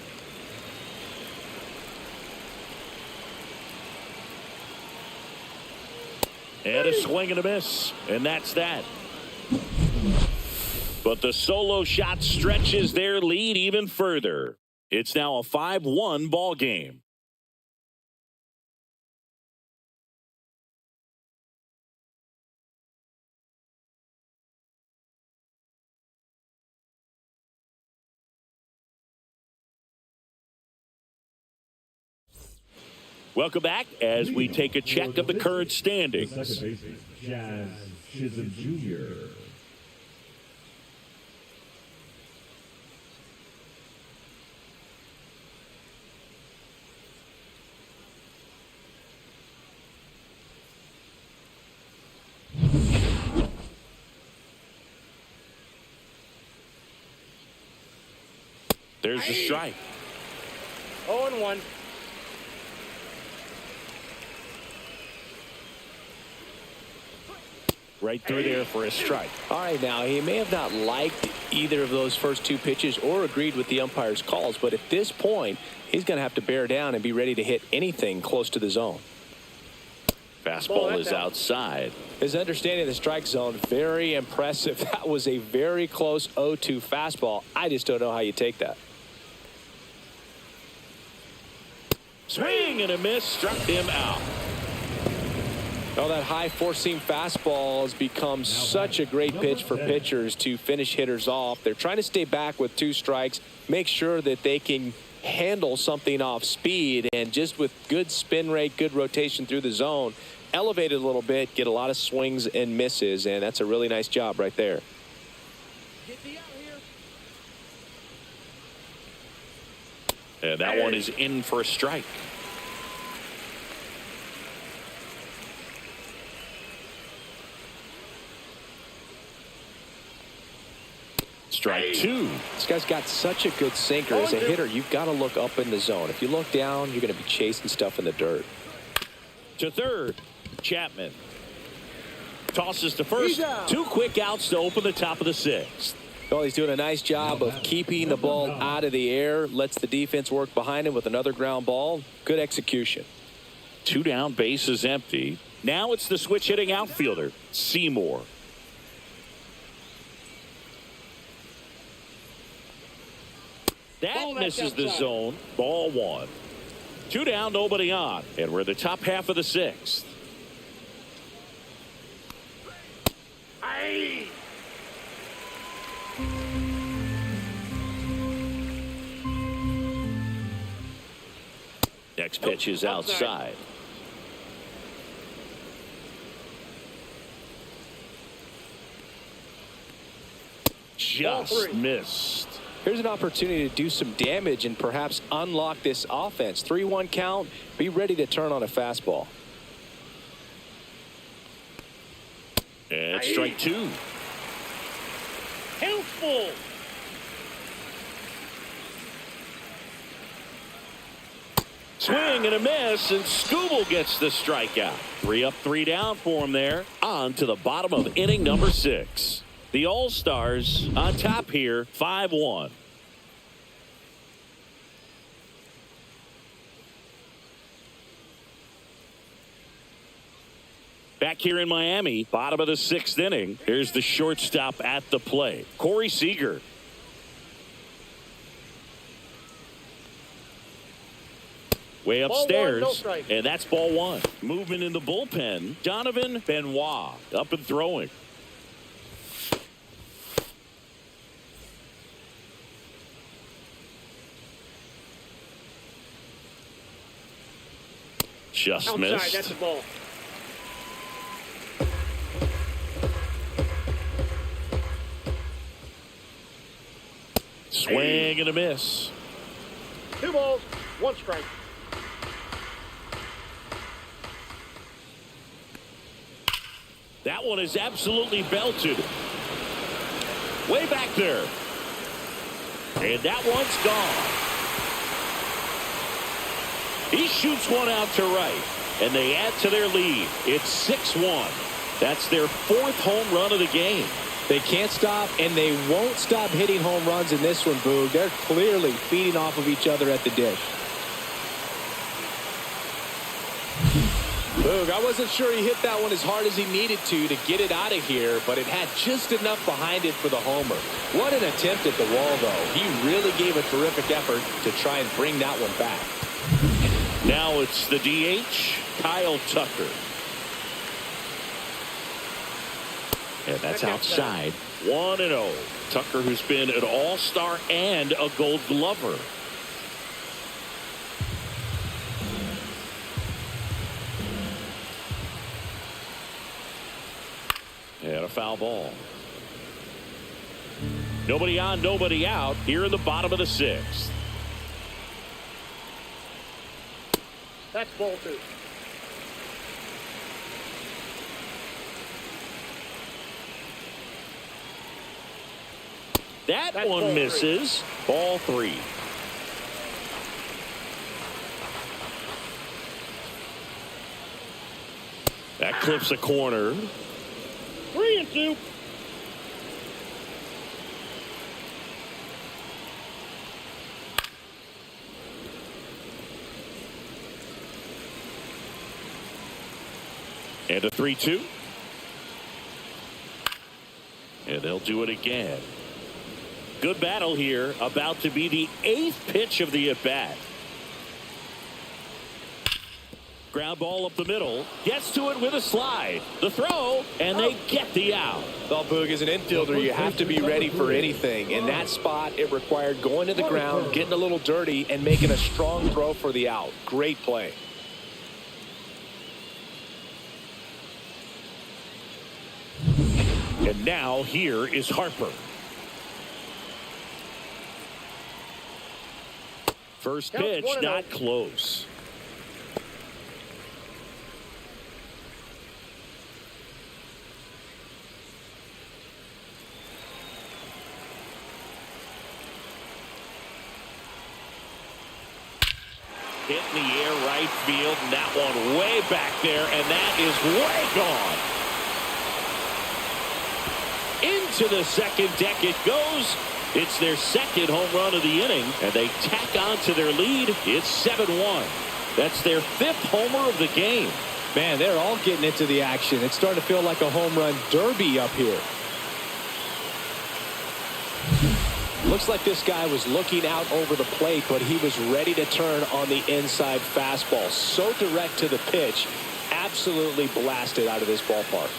And a swing and a miss. And that's that. But the solo shot stretches their lead even further. It's now a 5-1 ball game. Welcome back as we take a check of the current standings. The second baseman, Jazz Chisholm Jr. There's the strike. 0-1. Right through there for a strike. All right, now, he may have not liked either of those first 2 pitches or agreed with the umpire's calls, but at this point, he's going to have to bear down and be ready to hit anything close to the zone. Fastball is outside. His understanding of the strike zone, very impressive. That was a very close 0-2 fastball. I just don't know how you take that. Swing and a miss, struck him out. Oh, that high four-seam fastball has become such a great pitch for pitchers to finish hitters off. They're trying to stay back with 2 strikes, make sure that they can handle something off speed, and just with good spin rate, good rotation through the zone, elevate it a little bit, get a lot of swings and misses, and that's a really nice job right there. And that one is in for a strike. Strike 2. This guy's got such a good sinker. As a hitter, you've got to look up in the zone. If you look down, you're going to be chasing stuff in the dirt. To third, Chapman. Tosses to first. 2 quick outs to open the top of the 6th. Well, he's doing a nice job of keeping the ball out of the air. Lets the defense work behind him with another ground ball. Good execution. 2 down, base is empty. Now it's the switch hitting outfielder, Seymour. That misses the zone. Ball 1. 2 down, nobody on. And we're in the top half of the 6th. Next pitch is outside. Just missed. Here's an opportunity to do some damage and perhaps unlock this offense. 3-1 count. Be ready to turn on a fastball. And strike 2. Helpful. Swing and a miss, and Scooble gets the strikeout. 3 up, 3 down for him there. On to the bottom of inning number 6. The All-Stars on top here, 5-1. Back here in Miami, bottom of the 6th inning. Here's the shortstop at the plate, Corey Seager. Way upstairs, ball 1, no strike. And that's ball 1. Movement in the bullpen, Donovan Benoit up and throwing. Just Outside, missed. that's a ball. Swing and a miss. 2 balls, 1 strike. That one is absolutely belted. Way back there. And that one's gone. He shoots one out to right. And they add to their lead. It's 6-1. That's their 4th home run of the game. They can't stop, and they won't stop hitting home runs in this one, Boog. They're clearly feeding off of each other at the dish. Boog, I wasn't sure he hit that one as hard as he needed to get it out of here, but it had just enough behind it for the homer. What an attempt at the wall, though. He really gave a terrific effort to try and bring that one back. Now it's the DH, Kyle Tucker. And that's outside. 1-0. Tucker, who's been an all-star and a gold glover. And a foul ball. Nobody on, nobody out here in the bottom of the 6th. That's ball 2. That That's one ball 3. misses. Ball 3. That clips a corner. 3-2. And a 3-2. And they'll do it again. Good battle here. About to be the 8th pitch of the at-bat. Ground ball up the middle. Gets to it with a slide. The throw, and they get the out. Well, Boog, as an infielder, you have to be ready for anything. In that spot, it required going to the ground, getting a little dirty, and making a strong throw for the out. Great play. And now here is Harper. First pitch, not close. Hit in the air, right field, and that one way back there, and that is way gone. Into the second deck it goes. It's their 2nd home run of the inning, and they tack on to their lead. It's 7-1. That's their 5th homer of the game. Man, they're all getting into the action. It's starting to feel like a home run derby up here. Looks like this guy was looking out over the plate, but he was ready to turn on the inside fastball. So direct to the pitch, absolutely blasted out of this ballpark.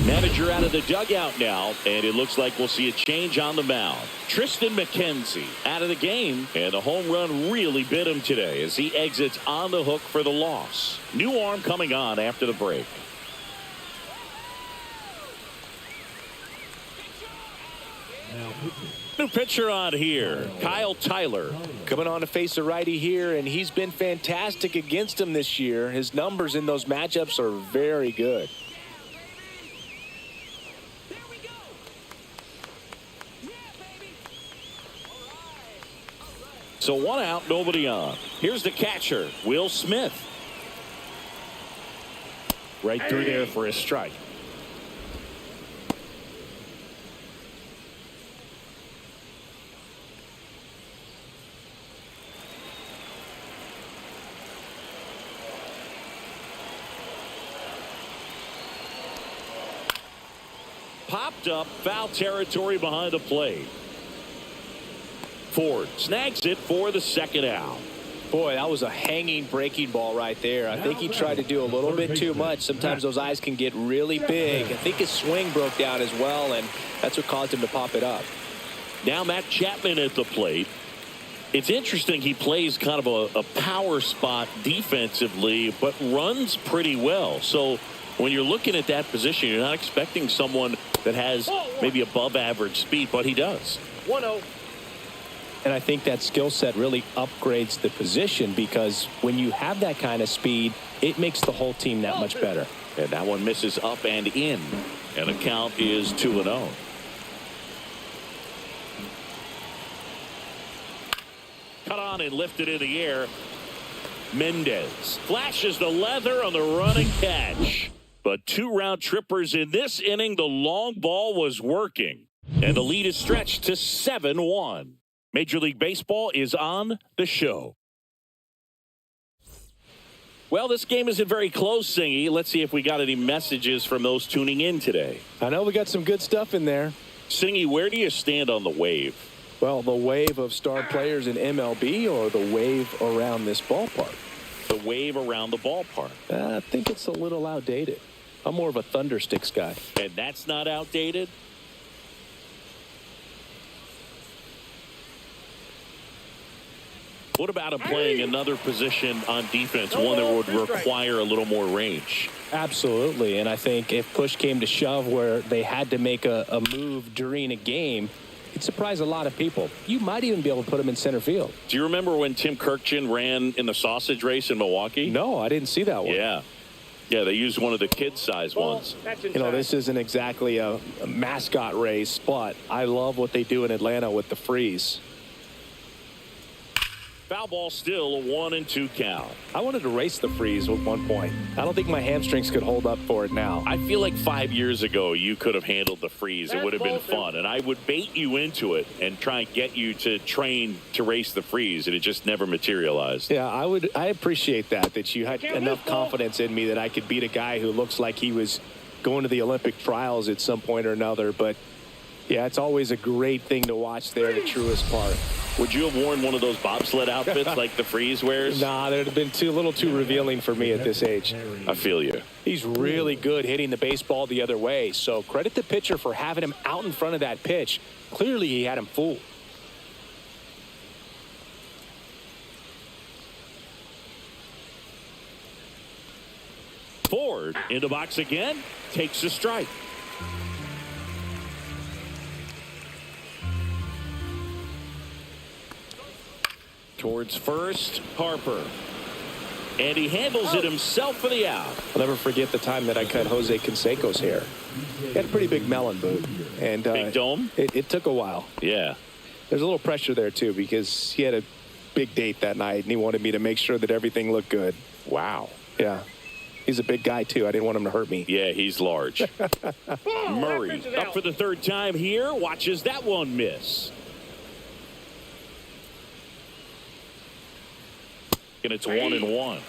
Manager out of the dugout now, and it looks like we'll see a change on the mound. Tristan McKenzie out of the game, and the home run really bit him today as he exits on the hook for the loss. New arm coming on after the break. New pitcher on here, Kyle Tyler. Coming on to face a righty here, and he's been fantastic against him this year. His numbers in those matchups are very good. So 1 out, nobody on. Here's the catcher, Will Smith. Right through there for a strike. Popped up, foul territory behind the plate. Ford snags it for the 2nd out. Boy, that was a hanging breaking ball right there. I think he tried to do a little bit too much. Sometimes those eyes can get really big. I think his swing broke down as well, and that's what caused him to pop it up. Now Matt Chapman at the plate. It's interesting, he plays kind of a power spot defensively, but runs pretty well. So when you're looking at that position, you're not expecting someone that has maybe above average speed, but he does. 1-0. And I think that skill set really upgrades the position, because when you have that kind of speed, it makes the whole team that much better. And that one misses up and in. And the count is 2-0. Cut on and lifted in the air. Mendez flashes the leather on the running catch. But 2 round trippers in this inning. The long ball was working. And the lead is stretched to 7-1. Major League Baseball is on the show. Well, this game isn't very close, Singy. Let's see if we got any messages from those tuning in today. I know we got some good stuff in there. Singy, where do you stand on the wave? Well, the wave of star players in MLB or the wave around this ballpark? The wave around the ballpark. I think it's a little outdated. I'm more of a Thundersticks guy. And that's not outdated? What about him playing another position on defense, one that would require a little more range? Absolutely. And I think if push came to shove where they had to make a move during a game, it'd surprise a lot of people. You might even be able to put him in center field. Do you remember when Tim Kirkjian ran in the sausage race in Milwaukee? No, I didn't see that one. Yeah. Yeah, they used one of the kid-size ones. You know, this isn't exactly a mascot race, but I love what they do in Atlanta with the freeze. Foul ball, still a 1-2 count. I wanted to race the freeze at one point. I don't think my hamstrings could hold up for it now. I feel like 5 years ago you could have handled the freeze. It would have been fun. And I would bait you into it and try and get you to train to race the freeze. And it just never materialized. Yeah, I appreciate that you had enough confidence in me that I could beat a guy who looks like he was going to the Olympic trials at some point or another. But, yeah, it's always a great thing to watch there, the truest part. Would you have worn one of those bobsled outfits like the freeze wears? Nah, they'd have been a little too revealing for me at this age. I feel you. He's really good hitting the baseball the other way, so credit the pitcher for having him out in front of that pitch. Clearly, he had him fooled. Ford in the box again, takes a strike. Towards first, Harper. And he handles it himself for the out. I'll never forget the time that I cut Jose Canseco's hair. He had a pretty big melon boot. And, big dome? It took a while. Yeah. There's a little pressure there, too, because he had a big date that night, and he wanted me to make sure that everything looked good. Wow. Yeah. He's a big guy, too. I didn't want him to hurt me. Yeah, he's large. Murray up for the 3rd time here. Watches that one miss. And it's 1-1.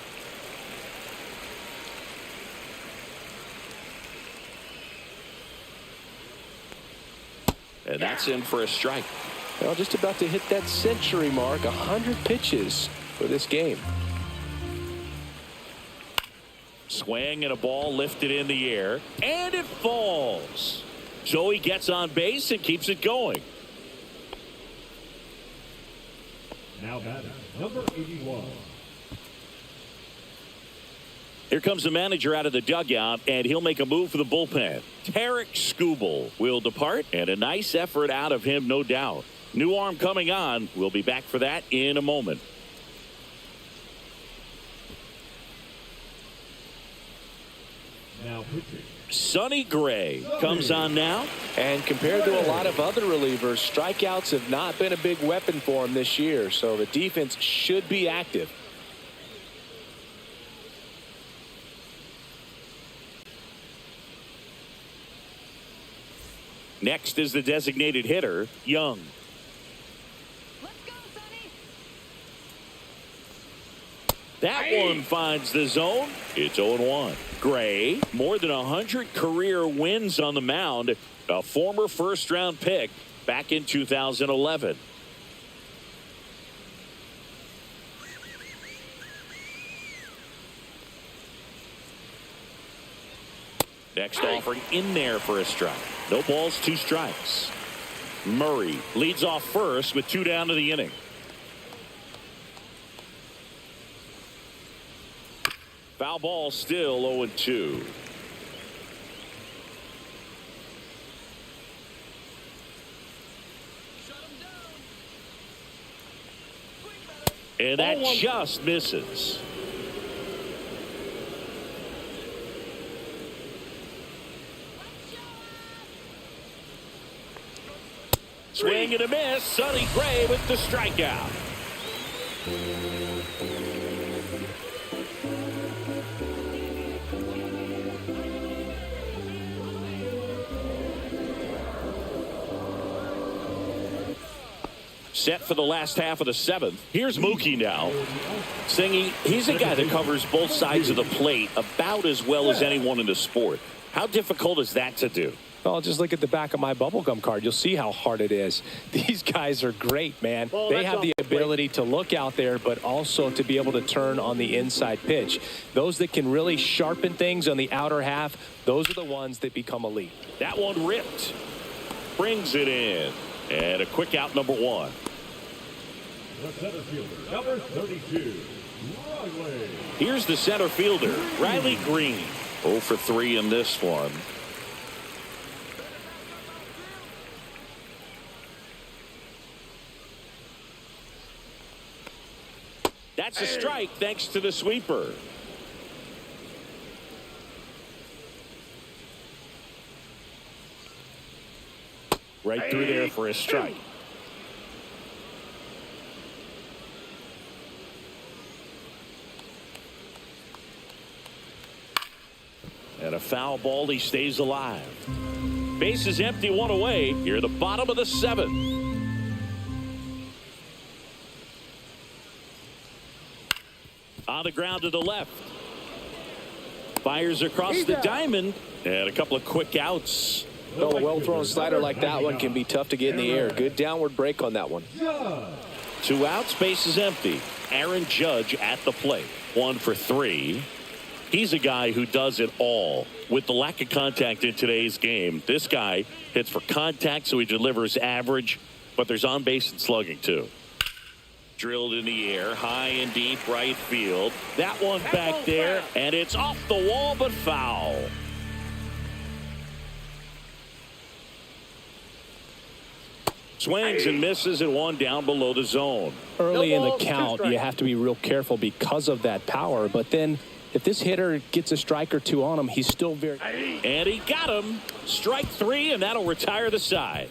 And that's in for a strike. Well, just about to hit that century mark, 100 pitches for this game. Swing and a ball lifted in the air, and it falls. So he gets on base and keeps it going. Now batting, number 81. Here comes the manager out of the dugout, and he'll make a move for the bullpen. Tarek Skubal will depart, and a nice effort out of him, no doubt. New arm coming on. We'll be back for that in a moment. Now pitching, Sonny Gray comes on now. And compared to a lot of other relievers, strikeouts have not been a big weapon for him this year. So the defense should be active. Next is the designated hitter, Young. Let's go, Sonny. That one finds the zone. It's 0-1. Gray, more than 100 career wins on the mound. A former first-round pick back in 2011. Next offering in there for a strike. No balls, 2 strikes. Murray leads off first with 2 down to the inning. Foul ball, still 0-2. And that just misses. Swing and a miss. Sonny Gray with the strikeout. Set for the last half of the 7th. Here's Mookie now. Singy, he's a guy that covers both sides of the plate about as well as anyone in the sport. How difficult is that to do? Well, just look at the back of my bubblegum card. You'll see how hard it is. These guys are great, man. They have the ability to look out there, but also to be able to turn on the inside pitch. Those that can really sharpen things on the outer half, those are the ones that become elite. That one ripped. Brings it in. And a quick out, number 1. The center fielder, number 32, Riley. Here's the center fielder, Riley Green. 0 for 3 in this one. That's a strike thanks to the sweeper. Right through there for a strike. And a foul ball, he stays alive. Base is empty, 1 away. Here at the bottom of the 7th. On the ground to the left. Fires across the diamond. And a couple of quick outs. Oh, a well-thrown slider like that one can be tough to get in the air. Good downward break on that one. 2 outs, base is empty. Aaron Judge at the plate. 1 for 3. He's a guy who does it all. With the lack of contact in today's game, this guy hits for contact, so he delivers average, but there's on base and slugging too. Drilled in the air, high and deep right field. That one back there, and it's off the wall, but foul. Swings and misses, and 1 down below the zone. Early in the count, you have to be real careful because of that power, but then if this hitter gets a strike or 2 on him, he's still very... And he got him. Strike 3, and that'll retire the side.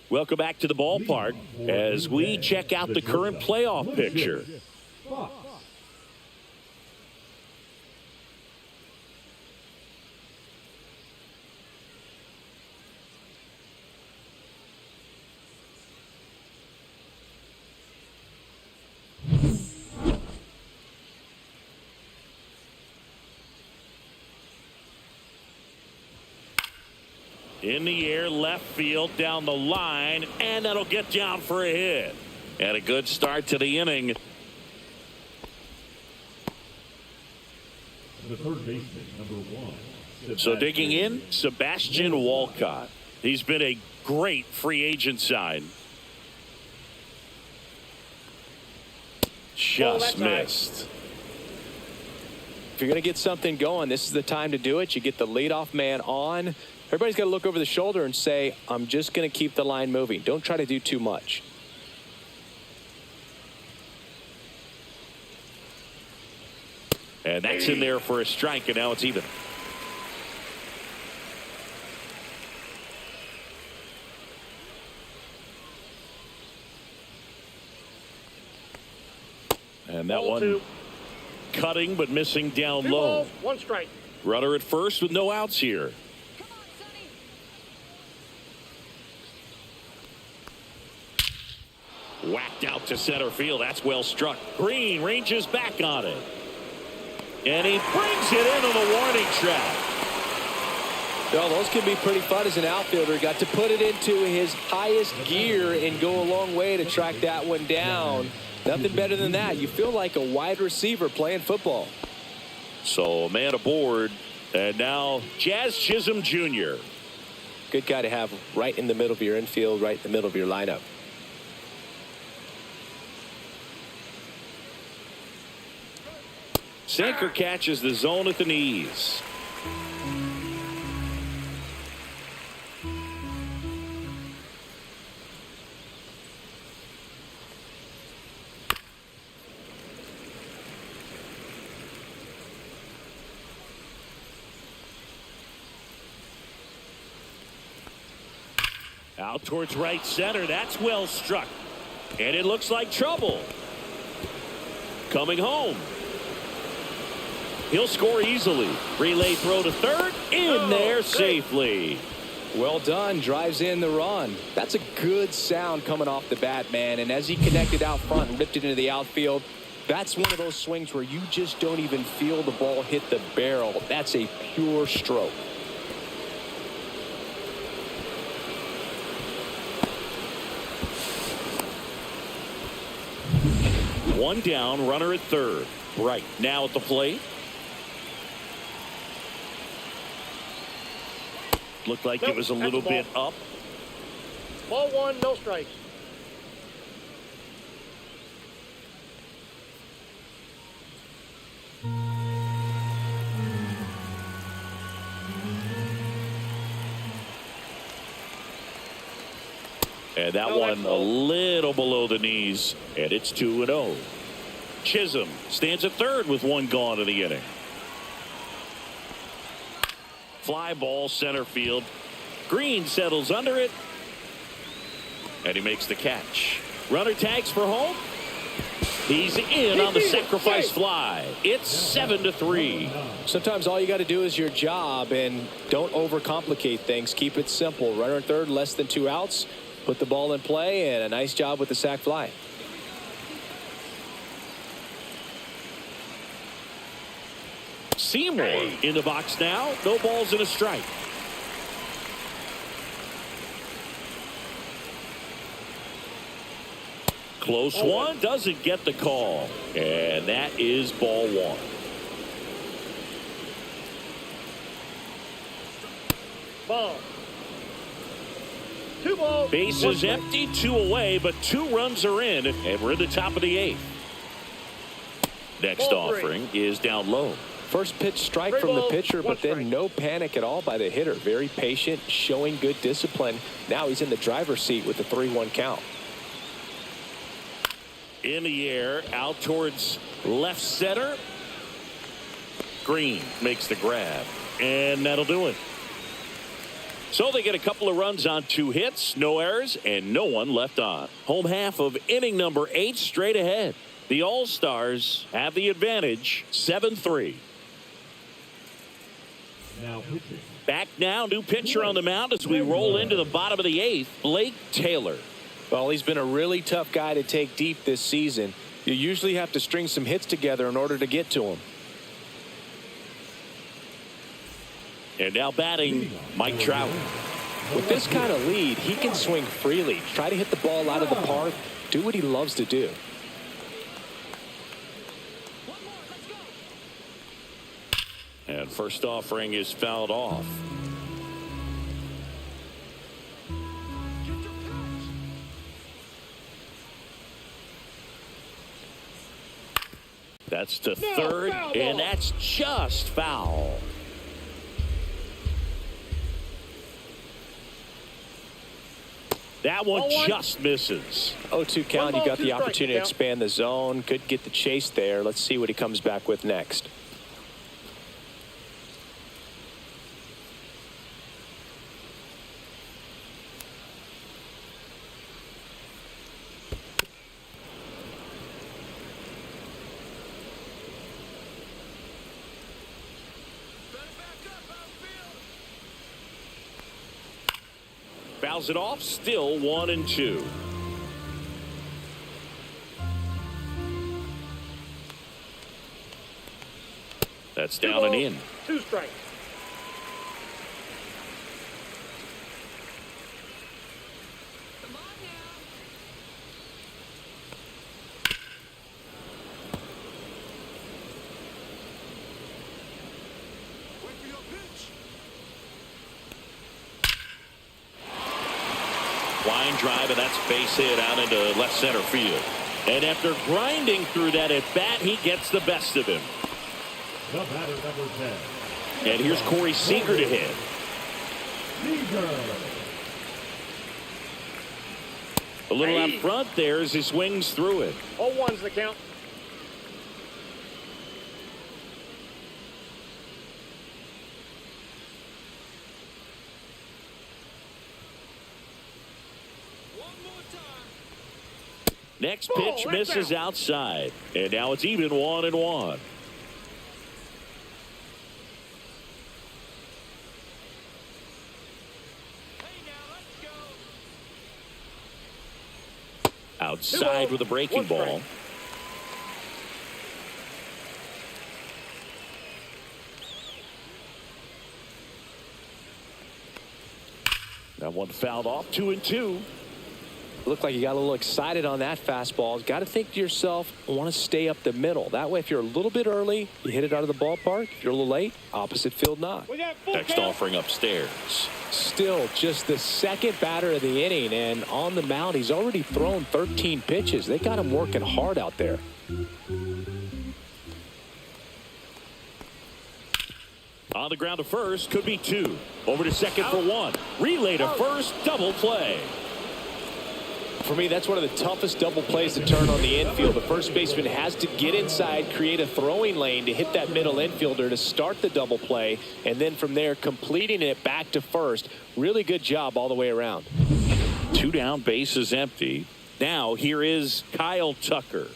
Welcome back to the ballpark as we check out the current playoff picture. In the air, left field, down the line, and that'll get down for a hit. And a good start to the inning. The third baseman, number 1. So digging in, Sebastian Walcott. He's been a great free agent sign. Just missed. If you're going to get something going, this is the time to do it. You get the leadoff man on. Everybody's got to look over the shoulder and say, I'm just going to keep the line moving. Don't try to do too much. And that's in there for a strike, and now it's even. And that one 2. cutting but missing down 2 low. balls, 1 strike. Runner at first with no outs here. Come on, Sonny. Whacked out to center field. That's well struck. Green ranges back on it. And he brings it into the warning track. Well, those can be pretty fun as an outfielder. Got to put it into his highest gear and go a long way to track that one down. Nothing better than that. You feel like a wide receiver playing football. So a man aboard. And now Jazz Chisholm Jr. Good guy to have right in the middle of your infield, right in the middle of your lineup. Sinker catches the zone at the knees. Out towards right center. That's well struck. And it looks like trouble. Coming home. He'll score easily. Relay throw to third. In there safely. Well done. Drives in the run. That's a good sound coming off the bat, man. And as he connected out front and ripped it into the outfield, that's one of those swings where you just don't even feel the ball hit the barrel. That's a pure stroke. One down, runner at third. Right now at the plate. Looked like it was a little bit up. Ball 1, no strikes. And that one a little below the knees, and it's 2-0. Chisholm stands at third with one gone in the inning. Fly ball center field. Green settles under it, and he makes the catch. Runner tags for home. He's in on the sacrifice fly. It's 7-3. Sometimes all you got to do is your job, and don't overcomplicate things. Keep it simple. Runner at third, less than 2 outs. Put the ball in play, and a nice job with the sac fly. Seymour in the box now. No balls and a strike. Close one. Doesn't get the call. And that is ball 1. Ball. 2 balls. Bases empty, 2 away, but 2 runs are in, and we're in the top of the 8th. Next offering is down low. First pitch strike from the pitcher, but then no panic at all by the hitter. Very patient, showing good discipline. Now he's in the driver's seat with the 3-1 count. In the air, out towards left center. Green makes the grab, and that'll do it. So they get a couple of runs on 2 hits, no errors, and no one left on. Home half of inning number 8 straight ahead. The All-Stars have the advantage, 7-3. Now pitching. Back now, new pitcher on the mound as we roll into the bottom of the 8th, Blake Taylor. Well, he's been a really tough guy to take deep this season. You usually have to string some hits together in order to get to him. And now batting, Mike Trout. With this kind of lead, he can swing freely, try to hit the ball out of the park, do what he loves to do. And first offering is fouled off. That's to third, and that's just foul. That one Ball one. just misses. 0-2 count. You ball, got two the strikes, opportunity to count. expand the zone. Could get the chase there. Let's see what he comes back with next. Fouls it off, still 1-2. That's Two down and balls, in. 2 strikes. Come on now. Wait for your pitch. Line drive, and that's base hit out into left center field. And after grinding through that at bat, he gets the best of him. The batter, number 10. And here's Corey Seager to hit. Seager. A little out front there as he swings through it. 0-1's the count. One more time. Next Ball, pitch that's misses out. outside. And now it's even 1-1. Hey now, let's go. Outside with a breaking One strike. ball. That one fouled off, 2-2. Looked like you got a little excited on that fastball. Got to think to yourself, I want to stay up the middle. That way, if you're a little bit early, you hit it out of the ballpark. If you're a little late, opposite field knock. We got full Next count. offering upstairs. Still just the second batter of the inning, and on the mound, he's already thrown 13 pitches. They got him working hard out there. On the ground to first, could be 2. Over to second for 1. Relay to first, double play. For me, that's one of the toughest double plays to turn on the infield. The first baseman has to get inside, create a throwing lane to hit that middle infielder to start the double play, and then from there, completing it back to first. Really good job all the way around. 2 down, base is empty. Now here is Kyle Tucker.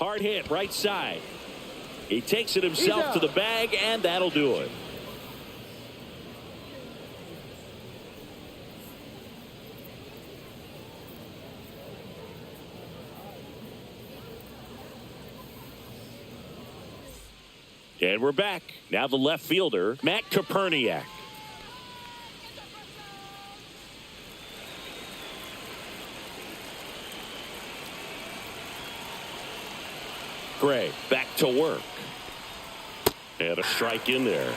Hard hit, right side. He takes it himself to the bag, and that'll do it. And we're back. Now the left fielder, Matt Koperniak. Gray back to work. And a strike in there.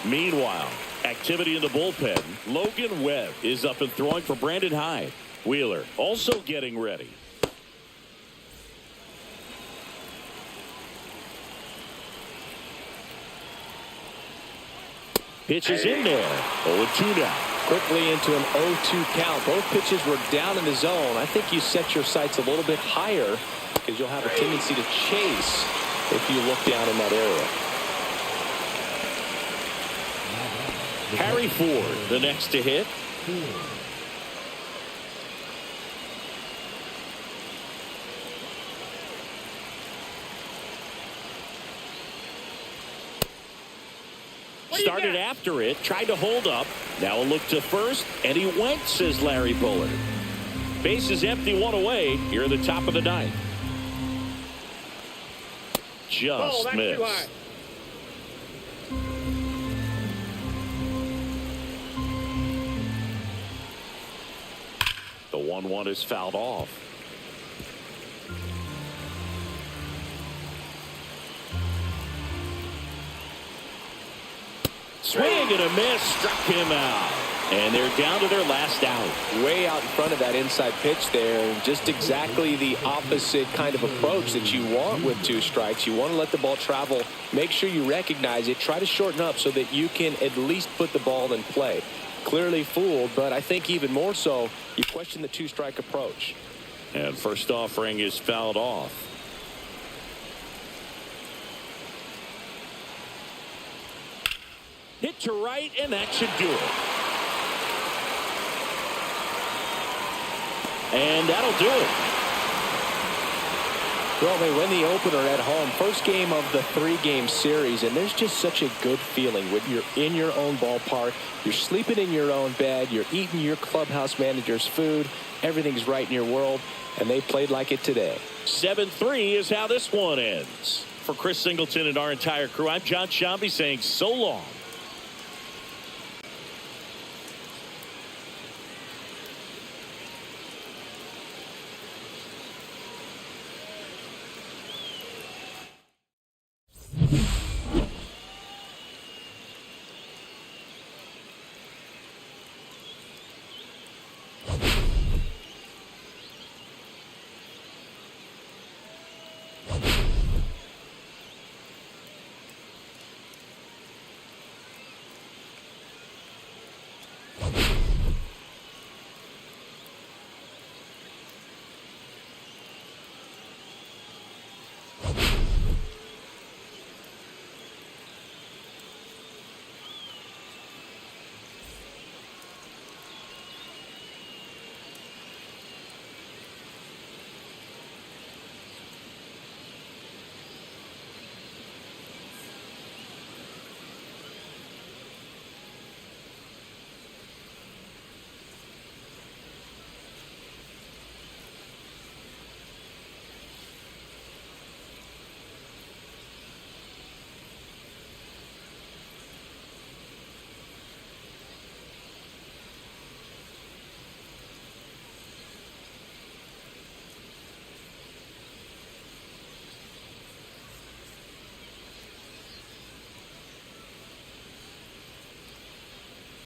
Meanwhile, activity in the bullpen. Logan Webb is up and throwing for Brandon Hyde. Wheeler also getting ready. Pitch is in there. 0-2 now. Quickly into an 0-2 count. Both pitches were down in the zone. I think you set your sights a little bit higher because you'll have a tendency to chase if you look down in that area. Harry Ford, the next to hit. Started after it, tried to hold up. Now a look to first, and he went, says Larry Bullard. Base is empty, 1 away. Here at the top of the 9th. Just That's missed. too high. The 1-1 is fouled off. Swing and a miss, struck him out. And they're down to their last out. Way out in front of that inside pitch there. Just exactly the opposite kind of approach that you want with 2 strikes. You want to let the ball travel. Make sure you recognize it. Try to shorten up so that you can at least put the ball in play. clearly fooled, but I think even more so, you question the two-strike approach. And first offering is fouled off. Hit to right, and that should do it. And that'll do it. Well, they win the opener at home. First game of the 3-game series, and there's just such a good feeling when you're in your own ballpark. You're sleeping in your own bed. You're eating your clubhouse manager's food. Everything's right in your world, and they played like it today. 7-3 is how this one ends. For Chris Singleton and our entire crew, I'm John Shambi saying so long.